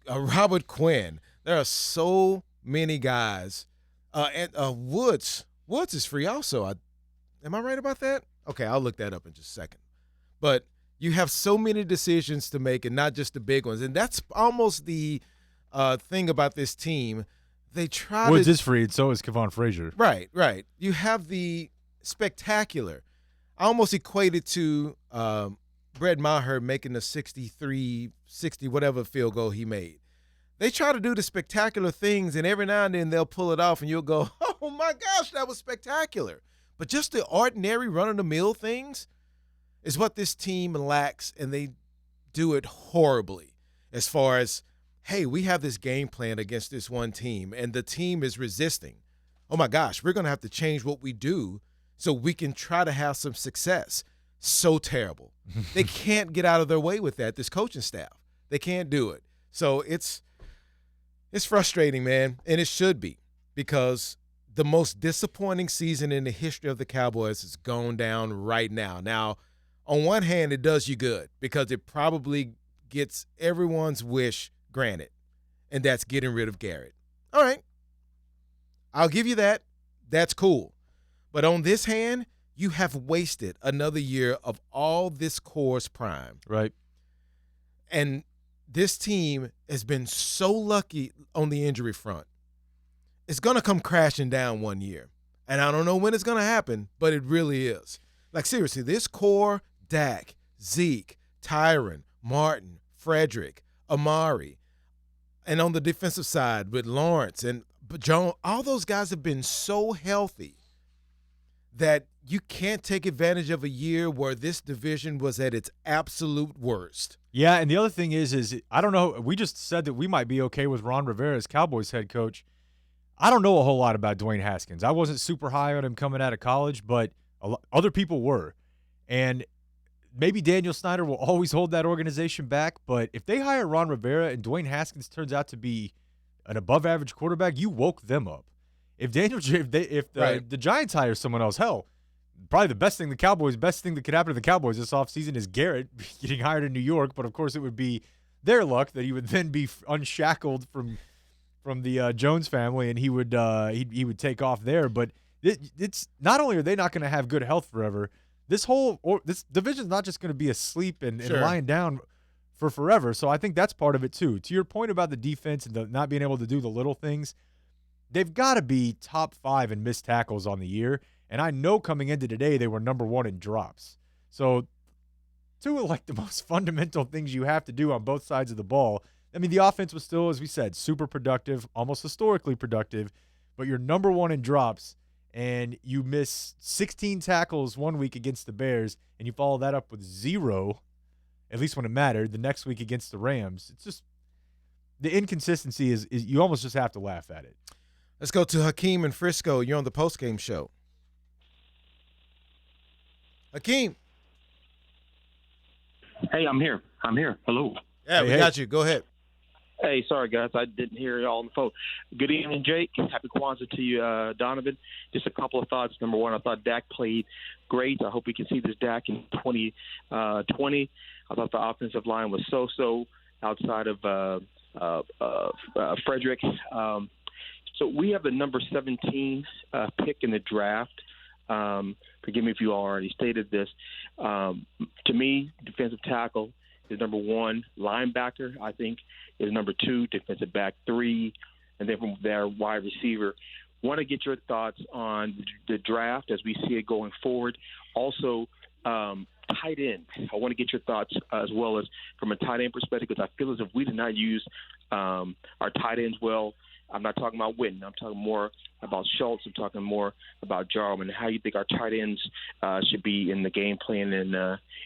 Robert Quinn. There are so many guys. And Woods is free also. Am I right about that? Okay, I'll look that up in just a second. But you have so many decisions to make, and not just the big ones. And that's almost the thing about this team. They try Woods is free, and so is Kevon Frazier. Right. You have the spectacular. I almost equated to Brett Maher making the 63, 60, whatever field goal he made. They try to do the spectacular things, and every now and then they'll pull it off, and you'll go, oh, my gosh, that was spectacular. But just the ordinary run-of-the-mill things is what this team lacks, and they do it horribly as far as hey, we have this game plan against this one team, and the team is resisting. Oh, my gosh, we're going to have to change what we do so we can try to have some success. So terrible. They can't get out of their way with that, this coaching staff. They can't do it. So it's frustrating, man, and it should be, because the most disappointing season in the history of the Cowboys is going down right now. Now, on one hand, it does you good because it probably gets everyone's wish granted, and that's getting rid of Garrett. All right. I'll give you that. That's cool. But on this hand, you have wasted another year of all this core's prime. Right. And this team has been so lucky on the injury front. It's going to come crashing down one year. And I don't know when it's going to happen, but it really is. Like, seriously, this core, Dak, Zeke, Tyron, Martin, Frederick, Amari, and on the defensive side with Lawrence and Jones, all those guys have been so healthy that you can't take advantage of a year where this division was at its absolute worst. Yeah, and the other thing is I don't know. We just said that we might be okay with Ron Rivera as Cowboys head coach. I don't know a whole lot about Dwayne Haskins. I wasn't super high on him coming out of college, but other people were. And maybe Daniel Snyder will always hold that organization back, but if they hire Ron Rivera and Dwayne Haskins turns out to be an above-average quarterback, you woke them up. If the Giants hire someone else, hell, probably the best thing that could happen to the Cowboys this offseason is Garrett getting hired in New York, but of course it would be their luck that he would then be unshackled from the Jones family, and he would take off there. But it's not only are they not going to have good health forever, this division's not just going to be asleep and lying down for forever. So I think that's part of it too. To your point about the defense and not being able to do the little things, they've got to be top 5 in missed tackles on the year. And I know coming into today they were number 1 in drops. So two of like the most fundamental things you have to do on both sides of the ball. I mean, the offense was still, as we said, super productive, almost historically productive, but you're number 1 in drops, and you miss 16 tackles one week against the Bears, and you follow that up with 0, at least when it mattered, the next week against the Rams. It's just the inconsistency is you almost just have to laugh at it. Let's go to Hakeem in Frisco. You're on the post-game show. Hakeem. Hey, I'm here. Hello. Yeah, we got you. Go ahead. Hey, sorry, guys. I didn't hear y'all on the phone. Good evening, Jake. Happy Kwanzaa to you, Donovan. Just a couple of thoughts. Number one, I thought Dak played great. I hope we can see this Dak in 2020. I thought the offensive line was so-so outside of Frederick. So we have the number 17 pick in the draft. Forgive me if you already stated this. To me, defensive tackle is number 1. Linebacker, I think, is number 2. Defensive back 3. And then from there, wide receiver. Want to get your thoughts on the draft as we see it going forward. Also, tight end. I want to get your thoughts as well as from a tight end perspective, because I feel as if we did not use our tight ends well. I'm not talking about Witten. I'm talking more about Schultz. I'm talking more about Jarman. How you think our tight ends should be in the game plan in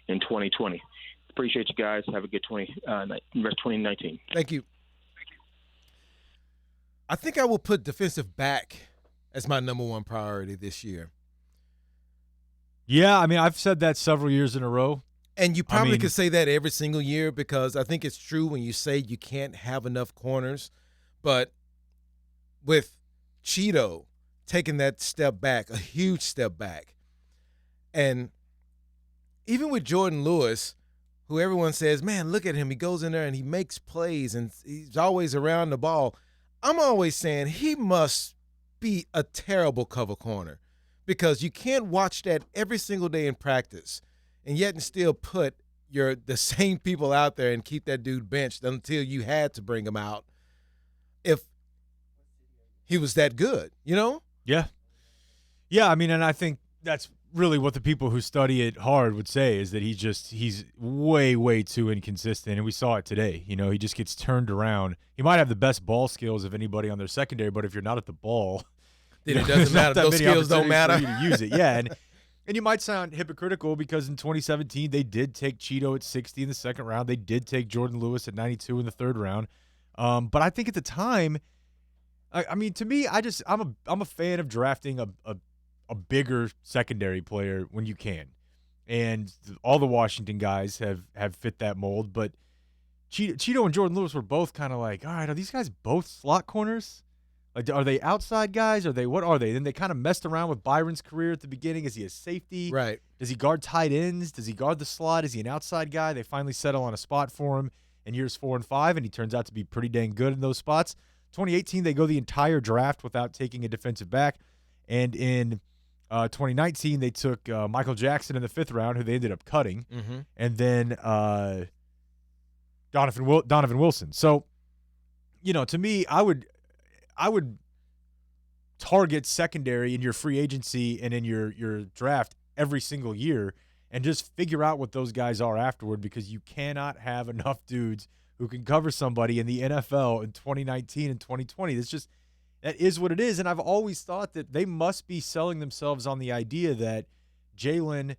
2020. Appreciate you guys. Have a good rest 2019. Thank you. I think I will put defensive back as my number 1 priority this year. Yeah, I mean, I've said that several years in a row. And you probably could say that every single year, because I think it's true when you say you can't have enough corners. But with Cheeto taking that step back, a huge step back, and even with Jordan Lewis, who everyone says, man, look at him. He goes in there and he makes plays and he's always around the ball. I'm always saying he must be a terrible cover corner, because you can't watch that every single day in practice and yet still put the same people out there and keep that dude benched until you had to bring him out if he was that good, you know? Yeah. Yeah, I mean, and I think that's really what the people who study it hard would say, is that he's way, way too inconsistent, and we saw it today. You know, he just gets turned around. He might have the best ball skills of anybody on their secondary, but if you're not at the ball, then it doesn't matter. Those skills don't matter. For you to use it. Yeah, and you might sound hypocritical because in 2017 they did take Cheeto at 60 in the second round. They did take Jordan Lewis at 92 in the third round. But I think at the time, I mean, to me, I'm a fan of drafting a bigger secondary player when you can, and all the Washington guys have fit that mold. But Cheeto and Jordan Lewis were both kind of like, all right, are these guys both slot corners? Like, are they outside guys? What are they? Then they kind of messed around with Byron's career at the beginning. Is he a safety? Right. Does he guard tight ends? Does he guard the slot? Is he an outside guy? They finally settle on a spot for him in years 4 and 5, and he turns out to be pretty dang good in those spots. 2018, they go the entire draft without taking a defensive back. And in 2019, they took Michael Jackson in the 5th round, who they ended up cutting, and then Donovan Wilson. So, to me, I would target secondary in your free agency and in your draft every single year and just figure out what those guys are afterward, because you cannot have enough dudes who can cover somebody in the NFL in 2019 and 2020. That is what it is. And I've always thought that they must be selling themselves on the idea that Jalen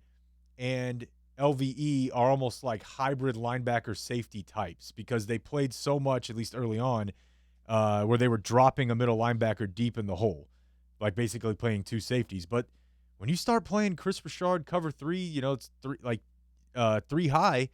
and LVE are almost like hybrid linebacker safety types, because they played so much, at least early on, where they were dropping a middle linebacker deep in the hole, like basically playing 2 safeties. But when you start playing Chris Richard cover 3, it's 3 high,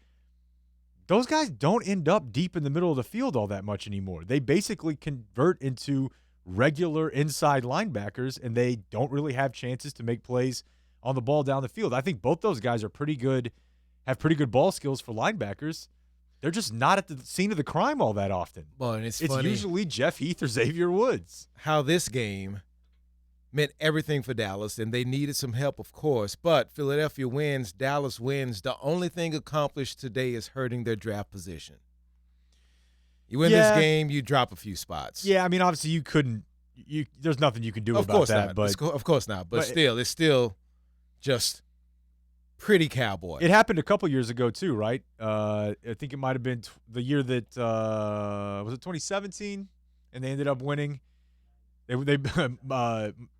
those guys don't end up deep in the middle of the field all that much anymore. They basically convert into regular inside linebackers, and they don't really have chances to make plays on the ball down the field. I think both those guys are pretty good, have pretty good ball skills for linebackers. They're just not at the scene of the crime all that often. Well, and it's funny. Usually Jeff Heath or Xavier Woods. How this game meant everything for Dallas, and they needed some help, of course. But Philadelphia wins, Dallas wins. The only thing accomplished today is hurting their draft position. You win this game, you drop a few spots. Yeah, I mean, obviously you couldn't. There's nothing you can do about that. But of course not. But still, it's still just pretty cowboy. It happened a couple years ago too, right? I think it might have been the year that was it 2017, and they ended up winning. They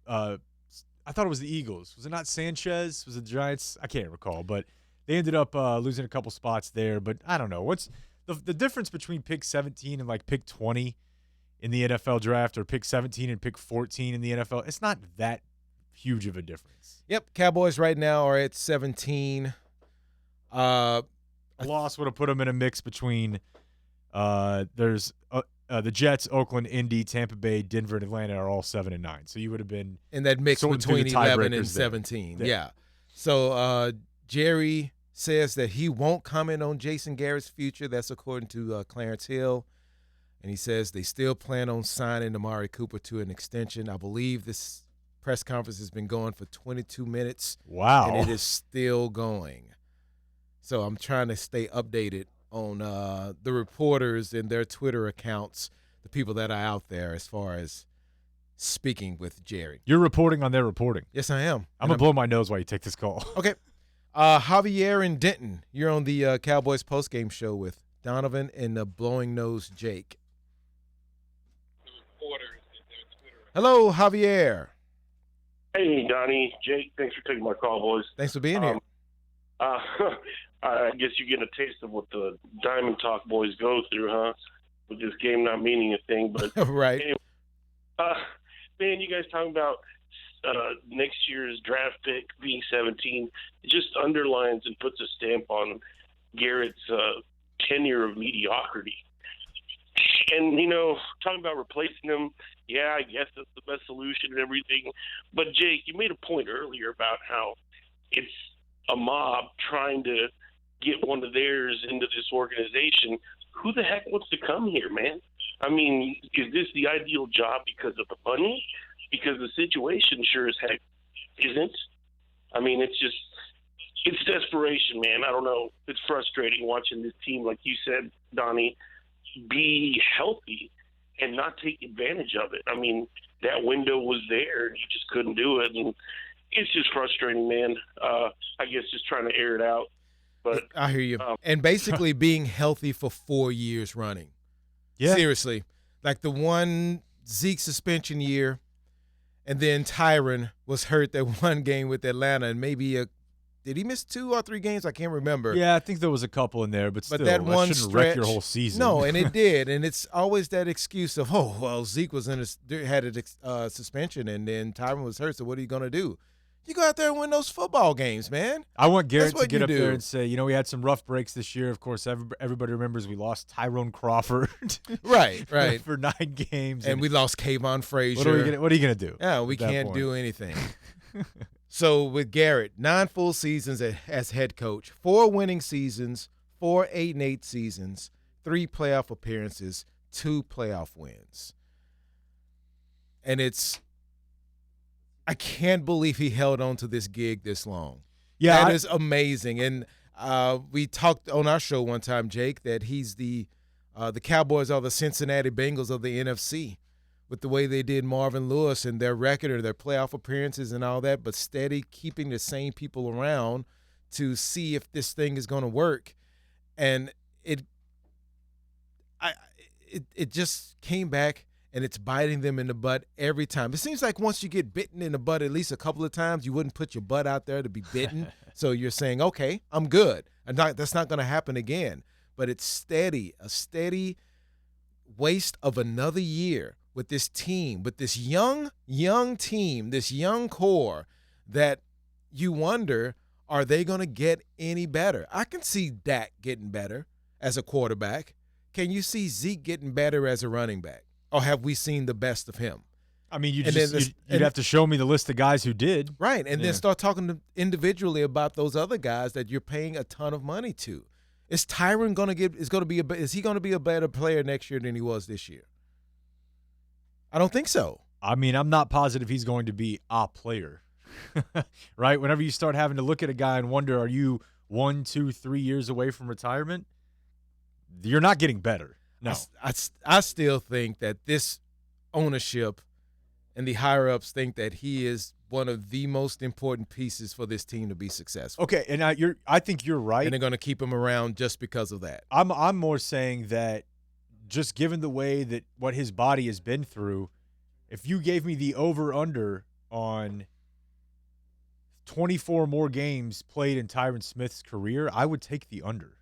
I thought it was the Eagles. Was it not Sanchez? Was it the Giants? I can't recall, but they ended up losing a couple spots there. But I don't know. What's the difference between pick 17 and like pick 20 in the NFL draft, or pick 17 and pick 14 in the NFL? It's not that huge of a difference. Yep, Cowboys right now are at 17. A loss would have put them in a mix between there's the Jets, Oakland, Indy, Tampa Bay, Denver, and Atlanta are all 7 and 9. So you would have been in that mix between 11 and 17. There. Yeah. So Jerry says that he won't comment on Jason Garrett's future. That's according to Clarence Hill. And he says they still plan on signing Amari Cooper to an extension. I believe this press conference has been going for 22 minutes. Wow. And it is still going. So I'm trying to stay updated on the reporters and their Twitter accounts, the people that are out there as far as speaking with Jerry. You're reporting on their reporting. Yes, I am. I'm going to blow my nose while you take this call. Okay. Javier and Denton, you're on the Cowboys post-game show with Donovan and the blowing nose Jake. Hello, Javier. Hey, Donnie, Jake, thanks for taking my call, boys. Thanks for being here. I guess you're getting a taste of what the Diamond Talk boys go through, huh? With this game not meaning a thing. But right. Anyway, man, you guys talking about next year's draft pick being 17, it just underlines and puts a stamp on Garrett's tenure of mediocrity. And, talking about replacing him, yeah, I guess that's the best solution and everything. But, Jake, you made a point earlier about how it's a mob trying to get one of theirs into this organization. Who the heck wants to come here, man? I mean, is this the ideal job because of the money? Because the situation sure as heck isn't. I mean, it's desperation, man. I don't know. It's frustrating watching this team, like you said, Donnie, be healthy and not take advantage of it. I mean, that window was there, and you just couldn't do it. And it's just frustrating, man. I guess just trying to air it out. But I hear you. And basically being healthy for 4 years running. Yeah. Seriously. Like the one Zeke suspension year, and then Tyron was hurt that one game with Atlanta, and maybe did he miss 2 or 3 games? I can't remember. Yeah, I think there was a couple in there, but still, that one shouldn't wreck your stretch- whole season. No, and it did. And it's always that excuse of, oh, well, Zeke was had a suspension, and then Tyron was hurt, so what are you going to do? You go out there and win those football games, man. I want Garrett That's to get what up you do. there and say, we had some rough breaks this year. Of course, everybody remembers we lost Tyrone Crawford Right. for 9 games. And we lost Kayvon Frazier. What are you going to do? Yeah, we at that can't point? do anything. So with Garrett, 9 full seasons as head coach, 4 winning seasons, 4 8-8 seasons, 3 playoff appearances, 2 playoff wins. And I can't believe he held on to this gig this long. Yeah, That is amazing. And we talked on our show one time, Jake, that he's the Cowboys are the Cincinnati Bengals of the NFC, with the way they did Marvin Lewis and their record or their playoff appearances and all that, but steady keeping the same people around to see if this thing is going to work. And it just came back, and it's biting them in the butt every time. It seems like once you get bitten in the butt at least a couple of times, you wouldn't put your butt out there to be bitten. So you're saying, okay, I'm good. That's not going to happen again. But it's a steady waste of another year with this team, with this young team, this young core that you wonder, are they going to get any better? I can see Dak getting better as a quarterback. Can you see Zeke getting better as a running back? Or have we seen the best of him? I mean, you'd And then have to show me the list of guys who did. Right, and Yeah. then start talking individually about those other guys that you're paying a ton of money to. Is Tyron is he going to be a better player next year than he was this year? I don't think so. I mean, I'm not positive he's going to be a player, right? Whenever you start having to look at a guy and wonder, are you 1, 2, 3 years away from retirement? You're not getting better. No. I still think that this ownership and the higher-ups think that he is one of the most important pieces for this team to be successful. Okay, and I think you're right. And they're going to keep him around just because of that. I'm more saying that just given the way that what his body has been through, if you gave me the over-under on 24 more games played in Tyron Smith's career, I would take the under.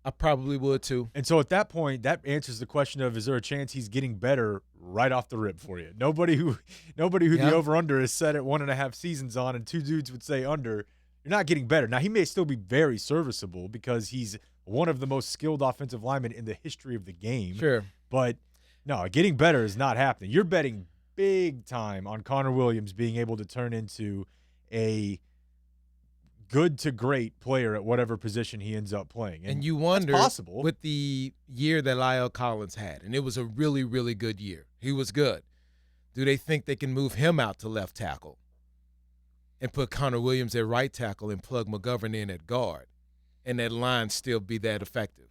I probably would too. And so at that point, that answers the question of, is there a chance he's getting better right off the rip for you? Nobody who the over-under is set at 1.5 seasons on, and 2 dudes would say under, you're not getting better. Now, he may still be very serviceable because he's one of the most skilled offensive linemen in the history of the game. Sure. But, no, getting better is not happening. You're betting big time on Connor Williams being able to turn into a good to great player at whatever position he ends up playing. And you wonder, that's possible. with the year that Lyle Collins had, and it was a really, really good year. He was good. Do they think they can move him out to left tackle and put Connor Williams at right tackle and plug McGovern in at guard, and that line still be that effective?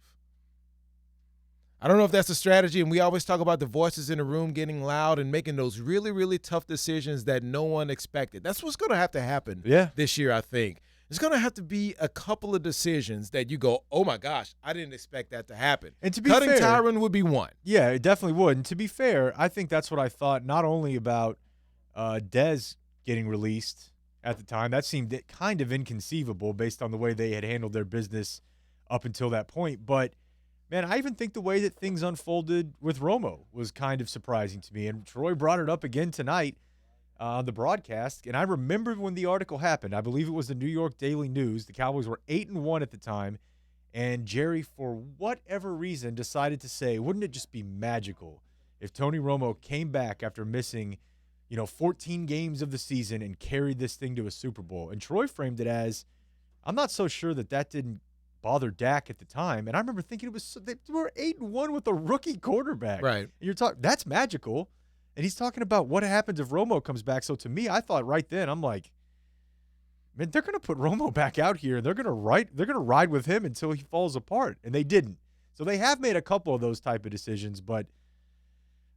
I don't know if that's a strategy, and we always talk about the voices in the room getting loud and making those really, really tough decisions that no one expected. That's what's going to have to happen this year, I think. There's going to have to be a couple of decisions that you go, oh, my gosh, I didn't expect that to happen. And to be Cutting fair, Tyron would be one. Yeah, it definitely would. And to be fair, I think that's what I thought not only about Dez getting released at the time. That seemed kind of inconceivable based on the way they had handled their business up until that point. But, man, I even think the way that things unfolded with Romo was kind of surprising to me. And Troy brought it up again tonight on the broadcast, and I remember when the article happened. I believe it was the New York Daily News. The Cowboys were 8-1 at the time, and Jerry, for whatever reason, decided to say, wouldn't it just be magical if Tony Romo came back after missing, 14 games of the season and carried this thing to a Super Bowl? And Troy framed it as, I'm not so sure that didn't bother Dak at the time. And I remember thinking they were 8-1 with a rookie quarterback. Right. And you're talking, that's magical. And he's talking about what happens if Romo comes back. So to me, I thought right then, I'm like, man, they're going to put Romo back out here, and they're going to ride with him until he falls apart. And they didn't. So they have made a couple of those type of decisions, but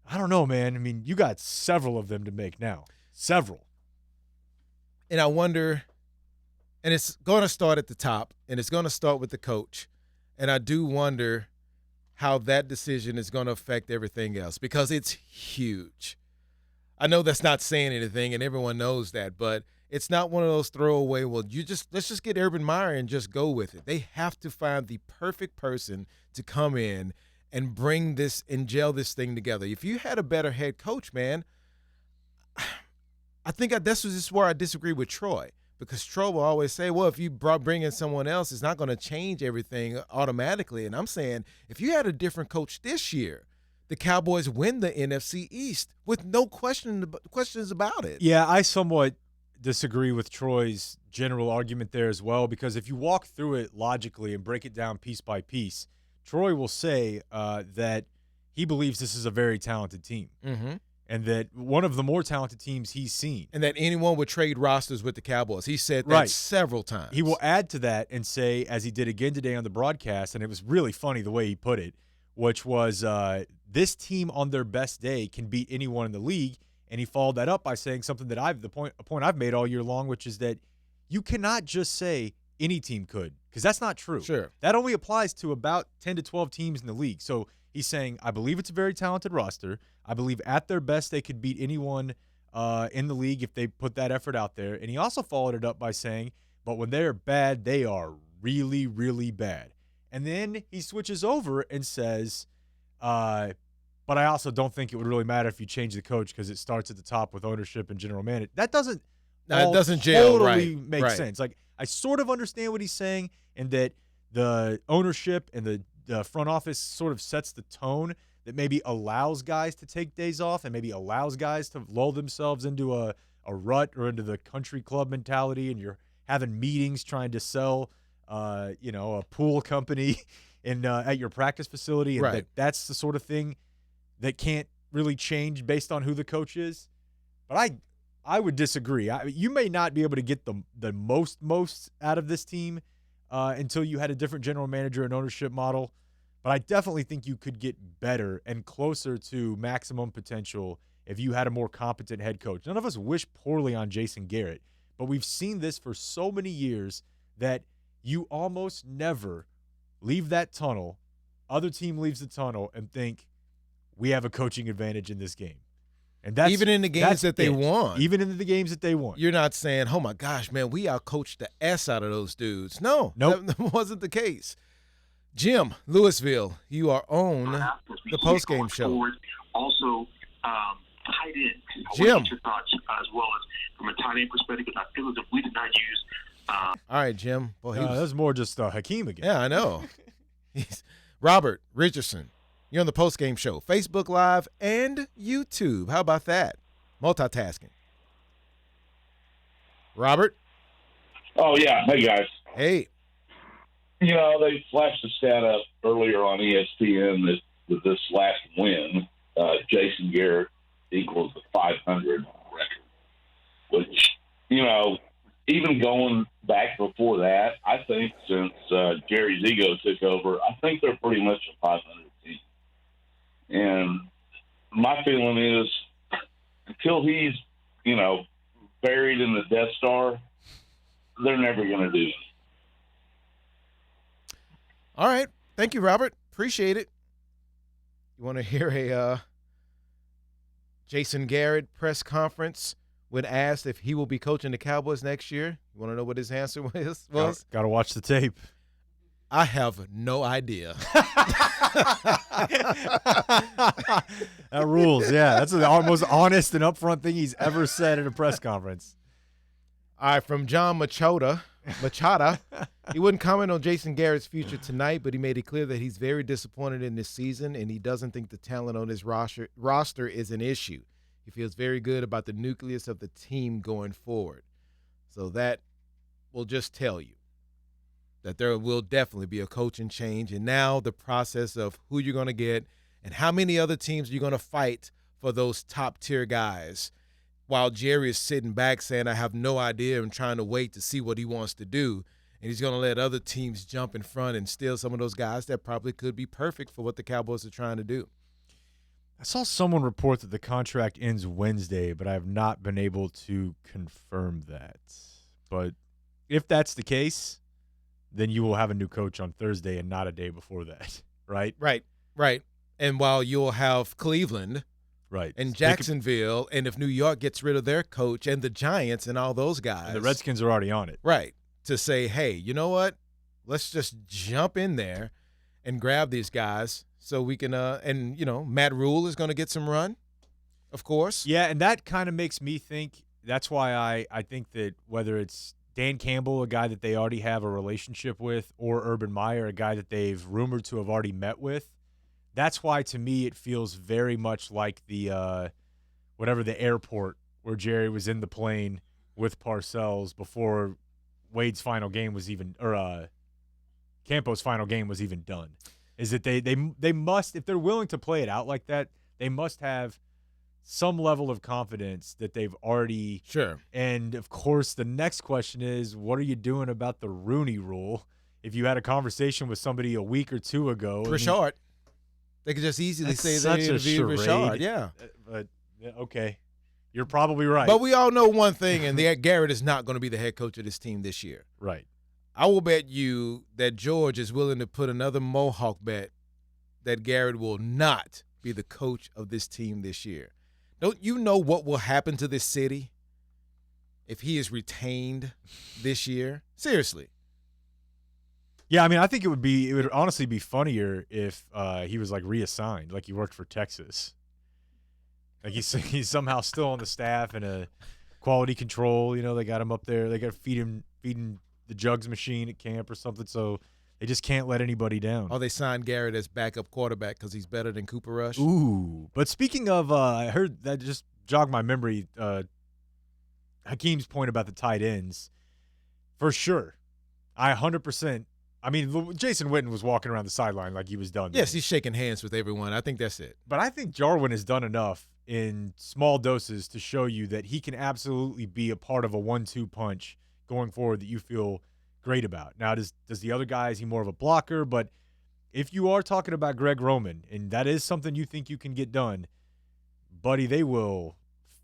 I don't know, man. I mean, you got several of them to make now. Several. And I wonder, and it's going to start at the top, and it's going to start with the coach. And I do wonder how that decision is going to affect everything else, because it's huge. I know that's not saying anything, and everyone knows that, but It's not one of those throwaway, well, let's just get Urban Meyer and just go with it. They have to find the perfect person to come in and bring this and gel this thing together. If you had a better head coach, man, I think this is where I disagree with Troy, because Troy will always say, well, if you bring in someone else, it's not going to change everything automatically. And I'm saying if you had a different coach this year, the Cowboys win the NFC East with no questions about it. Yeah, I somewhat disagree with Troy's general argument there as well, because if you walk through it logically and break it down piece by piece, Troy will say that he believes this is a very talented team, and that one of the more talented teams he's seen. And that anyone would trade rosters with the Cowboys. He said that several times. He will add to that and say, as he did again today on the broadcast, and it was really funny the way he put it, which was this team on their best day can beat anyone in the league. And he followed that up by saying something that a point I've made all year long, which is that you cannot just say any team could, because that's not true. Sure. That only applies to about 10 to 12 teams in the league. So he's saying, I believe it's a very talented roster. I believe at their best they could beat anyone in the league if they put that effort out there. And he also followed it up by saying, but when they're bad, they are really, really bad. And then he switches over and says, but I also don't think it would really matter if you change the coach, because it starts at the top with ownership and general manager. That doesn't gel, totally make sense. Like, I sort of understand what he's saying, and that the ownership and the front office sort of sets the tone that maybe allows guys to take days off and maybe allows guys to lull themselves into a rut or into the country club mentality, and you're having meetings trying to sell a pool company at your practice facility, and that's the sort of thing that can't really change based on who the coach is. But I would disagree. You may not be able to get the most out of this team until you had a different general manager and ownership model. But I definitely think you could get better and closer to maximum potential if you had a more competent head coach. None of us wish poorly on Jason Garrett, but we've seen this for so many years that you almost never leave that tunnel, other team leaves the tunnel, and think, we have a coaching advantage in this game. And that's even in the games that they won. Even in the games that they won. You're not saying, oh, my gosh, man, we outcoached the S out of those dudes. No, that wasn't the case. Jim, Louisville, you are on the post-game show. Also, tight end. Jim. Your thoughts as well as from a tight end perspective, because I feel as if we did not use. All right, Jim. Well, that was more just Hakeem again. Yeah, I know. Robert Richardson. You're on the post-game show, Facebook Live and YouTube. How about that? Multitasking. Robert? Oh, yeah. Hey, guys. Hey. You know, they flashed a stat up earlier on ESPN that with this last win, Jason Garrett equals the 500 record, which, even going back before that, I think since Jerry's ego took over, I think they're pretty much a 500 team. And my feeling is until he's, buried in the Death Star, they're never going to do it. All right. Thank you, Robert. Appreciate it. You want to hear a Jason Garrett press conference when asked if he will be coaching the Cowboys next year? You want to know what his answer was? Got to watch the tape. I have no idea. That rules, yeah. That's the most honest and upfront thing he's ever said at a press conference. All right, from John Machada. He wouldn't comment on Jason Garrett's future tonight, but he made it clear that he's very disappointed in this season, and he doesn't think the talent on his roster is an issue. He feels very good about the nucleus of the team going forward. So that will just tell you that there will definitely be a coaching change, and now the process of who you're going to get and how many other teams you're going to fight for those top-tier guys, while Jerry is sitting back saying, I have no idea and trying to wait to see what he wants to do, and he's going to let other teams jump in front and steal some of those guys that probably could be perfect for what the Cowboys are trying to do. I saw someone report that the contract ends Wednesday, but I have not been able to confirm that. But if that's the case, then you will have a new coach on Thursday and not a day before that, right? Right. And while you'll have Cleveland Right. And Jacksonville, and if New York gets rid of their coach and the Giants and all those guys. And the Redskins are already on it. Right. To say, hey, you know what? Let's just jump in there and grab these guys so we can and, Matt Rule is going to get some run, of course. Yeah, and that kind of makes me think that's why I think that whether it's Dan Campbell, a guy that they already have a relationship with, or Urban Meyer, a guy that they've rumored to have already met with, that's why, to me, it feels very much like the the airport where Jerry was in the plane with Parcells before Wade's final game was even – or Campo's final game was even done. Is that they must – if they're willing to play it out like that, they must have some level of confidence that they've already – Sure. And, of course, the next question is, what are you doing about the Rooney Rule? If you had a conversation with somebody a week or two ago – Rashard. They could just easily say they interviewed Rashard. Yeah. But, okay. You're probably right. But we all know one thing, and Garrett is not going to be the head coach of this team this year. Right. I will bet you that George is willing to put another Mohawk bet that Garrett will not be the coach of this team this year. Don't you know what will happen to this city if he is retained this year? Seriously. Yeah, I mean, I think it would honestly be funnier if he was like reassigned, like he worked for Texas. Like he's somehow still on the staff and a quality control. They got him up there. They got to feeding the jugs machine at camp or something. So they just can't let anybody down. Oh, they signed Garrett as backup quarterback because he's better than Cooper Rush. Ooh, but speaking of, I heard that just jogged my memory. Hakeem's point about the tight ends, for sure. I 100%. I mean, Jason Witten was walking around the sideline like he was done. Yes, he's shaking hands with everyone. I think that's it. But I think Jarwin has done enough in small doses to show you that he can absolutely be a part of a 1-2 punch going forward that you feel great about. Now, does the other guy, is he more of a blocker? But if you are talking about Greg Roman, and that is something you think you can get done, buddy, they will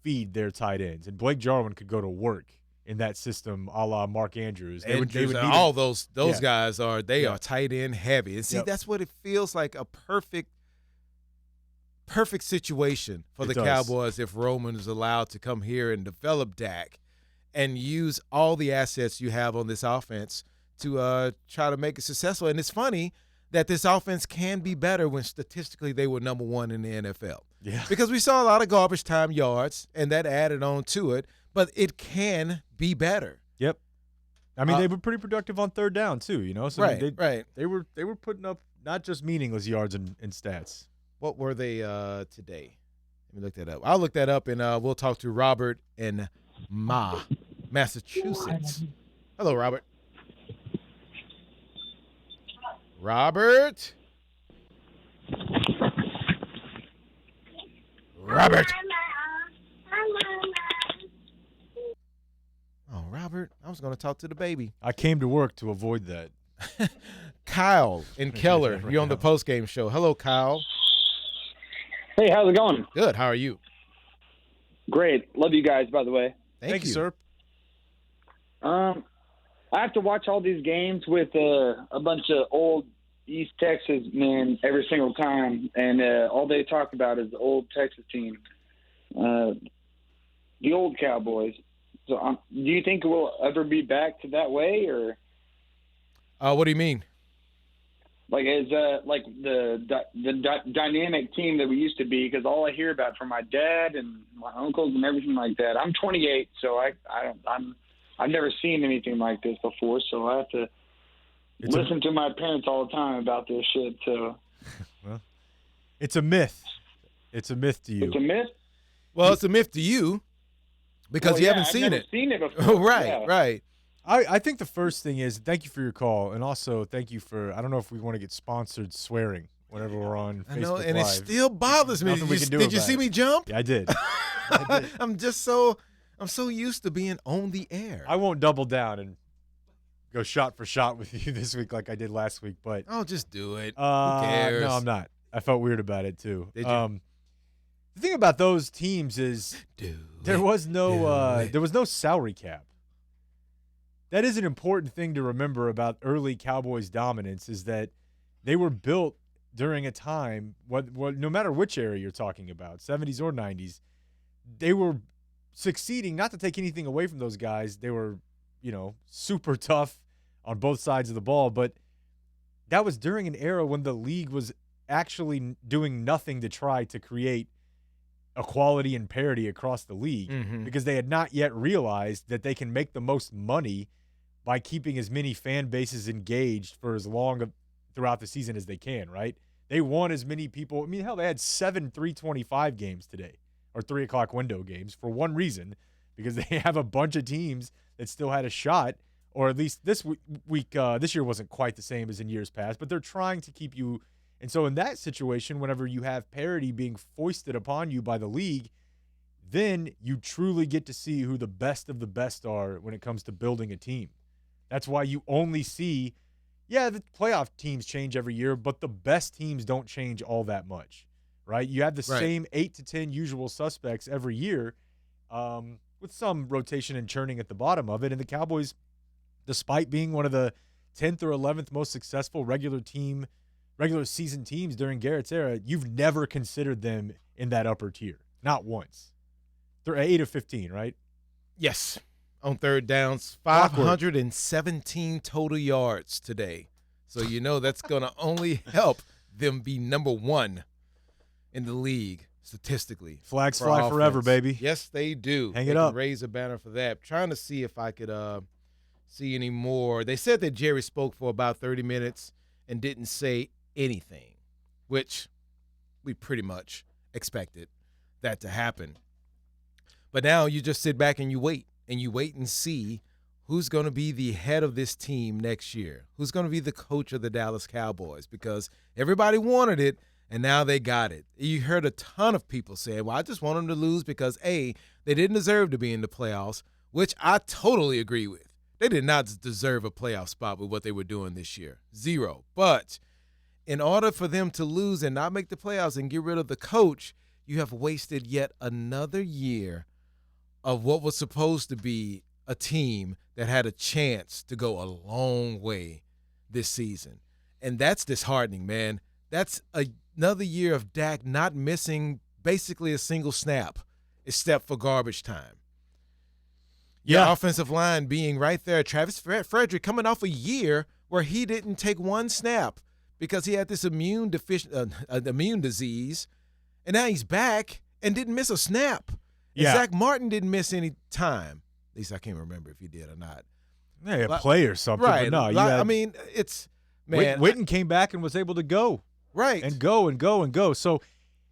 feed their tight ends. And Blake Jarwin could go to work in that system, a la Mark Andrews. They would all those guys are tight end heavy. And see, that's what it feels like, a perfect situation for the Cowboys if Roman is allowed to come here and develop Dak and use all the assets you have on this offense to try to make it successful. And it's funny that this offense can be better when statistically they were number one in the NFL. Yeah. Because we saw a lot of garbage time yards, and that added on to it. But it can be better. Yep. I mean, they were pretty productive on third down too, So right. They were putting up not just meaningless yards and stats. What were they today? Let me look that up. I'll look that up, and we'll talk to Robert in Massachusetts. Hello, Robert. Robert. Oh, Robert, I was going to talk to the baby. I came to work to avoid that. Kyle in Keller, you're on the post-game show. Hello, Kyle. Hey, how's it going? Good. How are you? Great. Love you guys, by the way. Thank you, sir. I have to watch all these games with a bunch of old East Texas men every single time, and all they talk about is the old Texas team, the old Cowboys. So, do you think we'll ever be back to that way, or? What do you mean? Like, is like the dynamic team that we used to be? Because all I hear about from my dad and my uncles and everything like that. I'm 28, so I've never seen anything like this before. So I have to listen to my parents all the time about this shit. So, well, it's a myth. It's a myth to you. It's a myth. Well, it's a myth to you. Because you haven't seen it. Seen it before. Right. I think the first thing is thank you for your call, and also thank you for, I don't know if we want to get sponsored swearing whenever we're on Facebook I know, and Live. it still bothers me. Did you see me jump? Yeah, I did. I'm so used to being on the air. I won't double down and go shot for shot with you this week like I did last week, but I'll just do it. Who cares? No, I'm not. I felt weird about it too. Did you? The thing about those teams is there was no salary cap. That is an important thing to remember about early Cowboys dominance, is that they were built during a time, no matter which era you're talking about, 70s or 90s, they were succeeding, not to take anything away from those guys. They were, super tough on both sides of the ball, but that was during an era when the league was actually doing nothing to try to create equality and parity across the league because they had not yet realized that they can make the most money by keeping as many fan bases engaged for as long throughout the season as they can, right? They want as many people. I mean, hell, they had 7 3:25 games today or 3 o'clock window games for one reason, because they have a bunch of teams that still had a shot, or at least this week, this year wasn't quite the same as in years past, but they're trying to keep you. And so in that situation, whenever you have parity being foisted upon you by the league, then you truly get to see who the best of the best are when it comes to building a team. That's why you only see, the playoff teams change every year, but the best teams don't change all that much, right? You have the same 8 to 10 usual suspects every year, with some rotation and churning at the bottom of it. And the Cowboys, despite being one of the 10th or 11th most successful regular season teams during Garrett's era, you've never considered them in that upper tier. Not once. They're 8 of 15, right? Yes. On third downs, 517 total yards today. So that's going to only help them be number 1 in the league statistically. Flags fly forever, baby. Yes, they do. Hang it up. Raise a banner for that. Trying to see if I could see any more. They said that Jerry spoke for about 30 minutes and didn't say anything, which we pretty much expected that to happen. But now you just sit back and you wait and see who's going to be the head of this team next year, who's going to be the coach of the Dallas Cowboys, because everybody wanted it and now they got it. You heard a ton of people say, well, I just want them to lose because, A, they didn't deserve to be in the playoffs, which I totally agree with. They did not deserve a playoff spot with what they were doing this year. 0. But in order for them to lose and not make the playoffs and get rid of the coach, you have wasted yet another year of what was supposed to be a team that had a chance to go a long way this season. And that's disheartening, man. That's another year of Dak not missing basically a single snap, except for garbage time. Your offensive line being right there. Travis Frederick coming off a year where he didn't take one snap because he had this immune disease, and now he's back and didn't miss a snap. And Zach Martin didn't miss any time. At least I can't remember if he did or not. Yeah, a play or something. Right. But no, I mean, it's – man. Witten came back and was able to go. Right. And go. So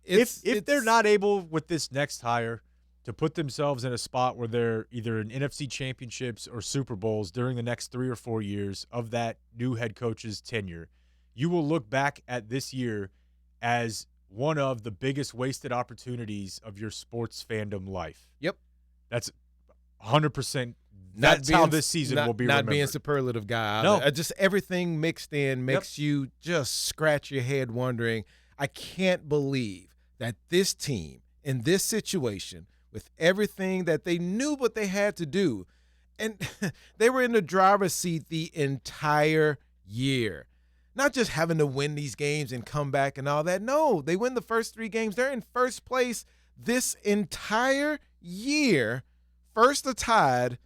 if they're not able with this next hire to put themselves in a spot where they're either in NFC championships or Super Bowls during the next 3 or 4 years of that new head coach's tenure, you will look back at this year as one of the biggest wasted opportunities of your sports fandom life. Yep. That's 100%. That's how this season will be remembered. Not being superlative guy. No. Just everything mixed in makes you just scratch your head wondering, I can't believe that this team in this situation with everything that they knew what they had to do, and they were in the driver's seat the entire year. Not just having to win these games and come back and all that. No, they win the first 3 games. They're in first place this entire year, first or tied,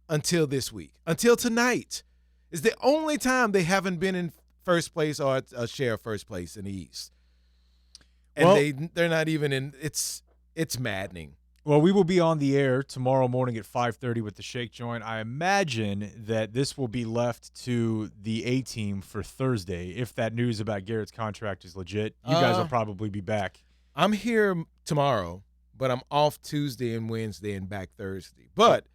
until this week. Until tonight is the only time they haven't been in first place or a share of first place in the East. And they're not even in – it's maddening. Well, we will be on the air tomorrow morning at 5:30 with the Shake Joint. I imagine that this will be left to the A-team for Thursday if that news about Garrett's contract is legit. You guys will probably be back. I'm here tomorrow, but I'm off Tuesday and Wednesday and back Thursday. But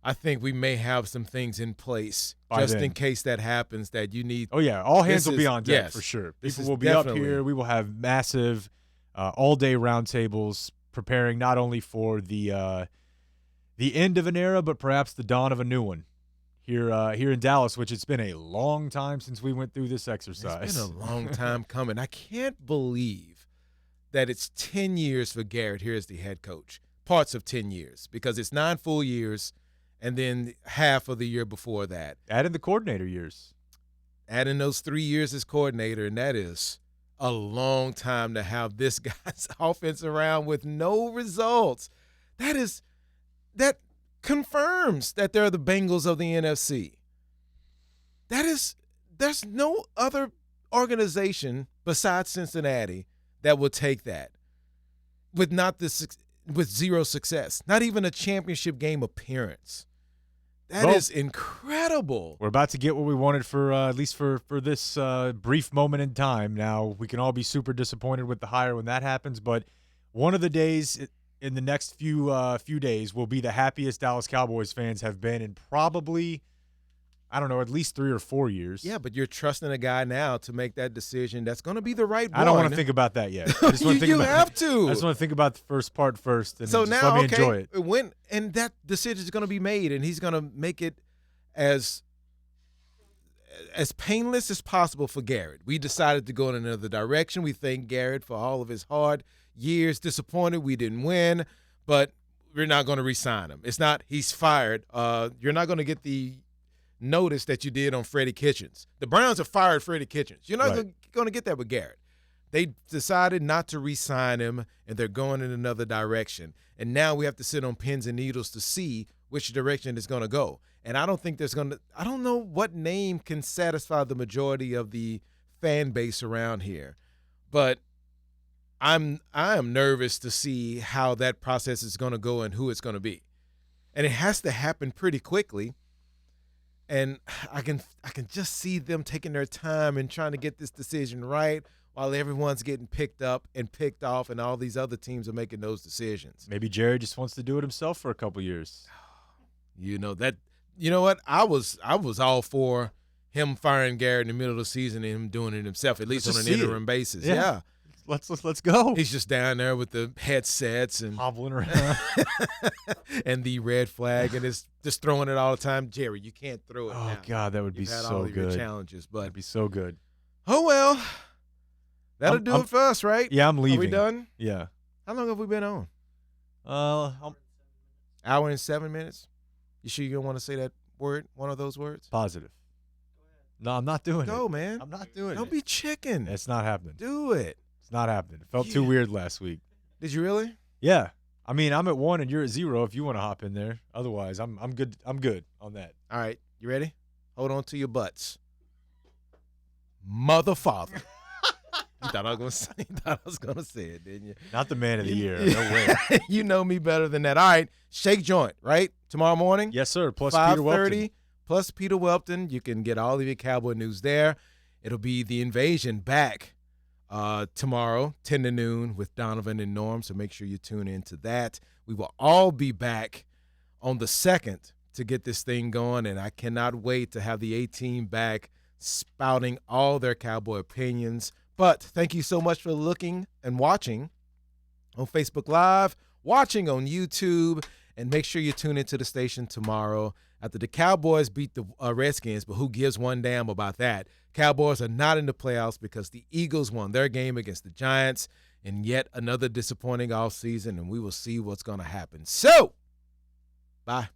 I think we may have some things in place just in case that happens that you need. Oh, yeah. All hands will be on deck for sure. People will be up here. We will have massive all-day roundtables preparing not only for the end of an era, but perhaps the dawn of a new one here in Dallas, which it's been a long time since we went through this exercise. It's been a long time coming. I can't believe that it's 10 years for Garrett here as the head coach, parts of 10 years, because it's 9 full years and then half of the year before that. Add in the coordinator years. Add in those 3 years as coordinator, and that is a long time to have this guy's offense around with no results. That confirms that they're the Bengals of the NFC. There's no other organization besides Cincinnati that will take that with zero success, not even a championship game appearance. That is incredible. We're about to get what we wanted for at least for this brief moment in time. Now, we can all be super disappointed with the hire when that happens, but one of the days in the next few days will be the happiest Dallas Cowboys fans have been in probably, I don't know, at least 3 or 4 years. Yeah, but you're trusting a guy now to make that decision that's going to be the right one. I don't want to think about that yet. I just want to you have to. I just want to think about the first part first, and so just now, let me enjoy it. And that decision is going to be made, and he's going to make it as painless as possible for Garrett. We decided to go in another direction. We thank Garrett for all of his hard years. Disappointed we didn't win, but we're not going to re-sign him. It's not he's fired. You're not going to get the notice that you did on Freddie Kitchens. The Browns have fired Freddie Kitchens. You're not going to get that with Garrett. They decided not to re-sign him, and they're going in another direction. And now we have to sit on pins and needles to see which direction it's going to go. And I don't think I don't know what name can satisfy the majority of the fan base around here. But I am nervous to see how that process is going to go and who it's going to be. And it has to happen pretty quickly. And I can just see them taking their time and trying to get this decision right while everyone's getting picked up and picked off and all these other teams are making those decisions. Maybe Jerry just wants to do it himself for a couple years. You know what? I was all for him firing Garrett in the middle of the season and him doing it himself, at least on an interim basis. Yeah. Let's go. He's just down there with the headsets and hobbling around and the red flag and is just throwing it all the time. Jerry, you can't throw it. Oh God, that would be so good. Your challenges, but that'd be so good. Oh well, that'll do it for us, right? Yeah, I'm leaving. Are we done? Yeah. How long have we been on? Hour and 7 minutes. You sure you don't want to say that word? One of those words? Positive. No, I'm not doing it. Go, man. I'm not doing it. Don't be chicken. It's not happening. Do it. It's not happening. It felt too weird last week. Did you really? Yeah. I mean, I'm at 1 and you're at 0 if you want to hop in there. Otherwise, I'm good. I'm good on that. All right. You ready? Hold on to your butts. Mother father. You thought I was gonna say it, didn't you? Not the man of the year. No way. You know me better than that. All right. Shake joint, right? Tomorrow morning? Yes, sir. Plus Peter Welton. 5:30 plus Peter Welton. You can get all of your Cowboy news there. It'll be the invasion back tomorrow, 10 to noon with Donovan and Norm, so make sure you tune into that. We will all be back on the 2nd to get this thing going, and I cannot wait to have the A-team back spouting all their Cowboy opinions. But thank you so much for looking and watching on Facebook Live, watching on YouTube, and make sure you tune into the station tomorrow after the Cowboys beat the Redskins, but who gives one damn about that? Cowboys are not in the playoffs because the Eagles won their game against the Giants in yet another disappointing offseason, and we will see what's going to happen. So, bye.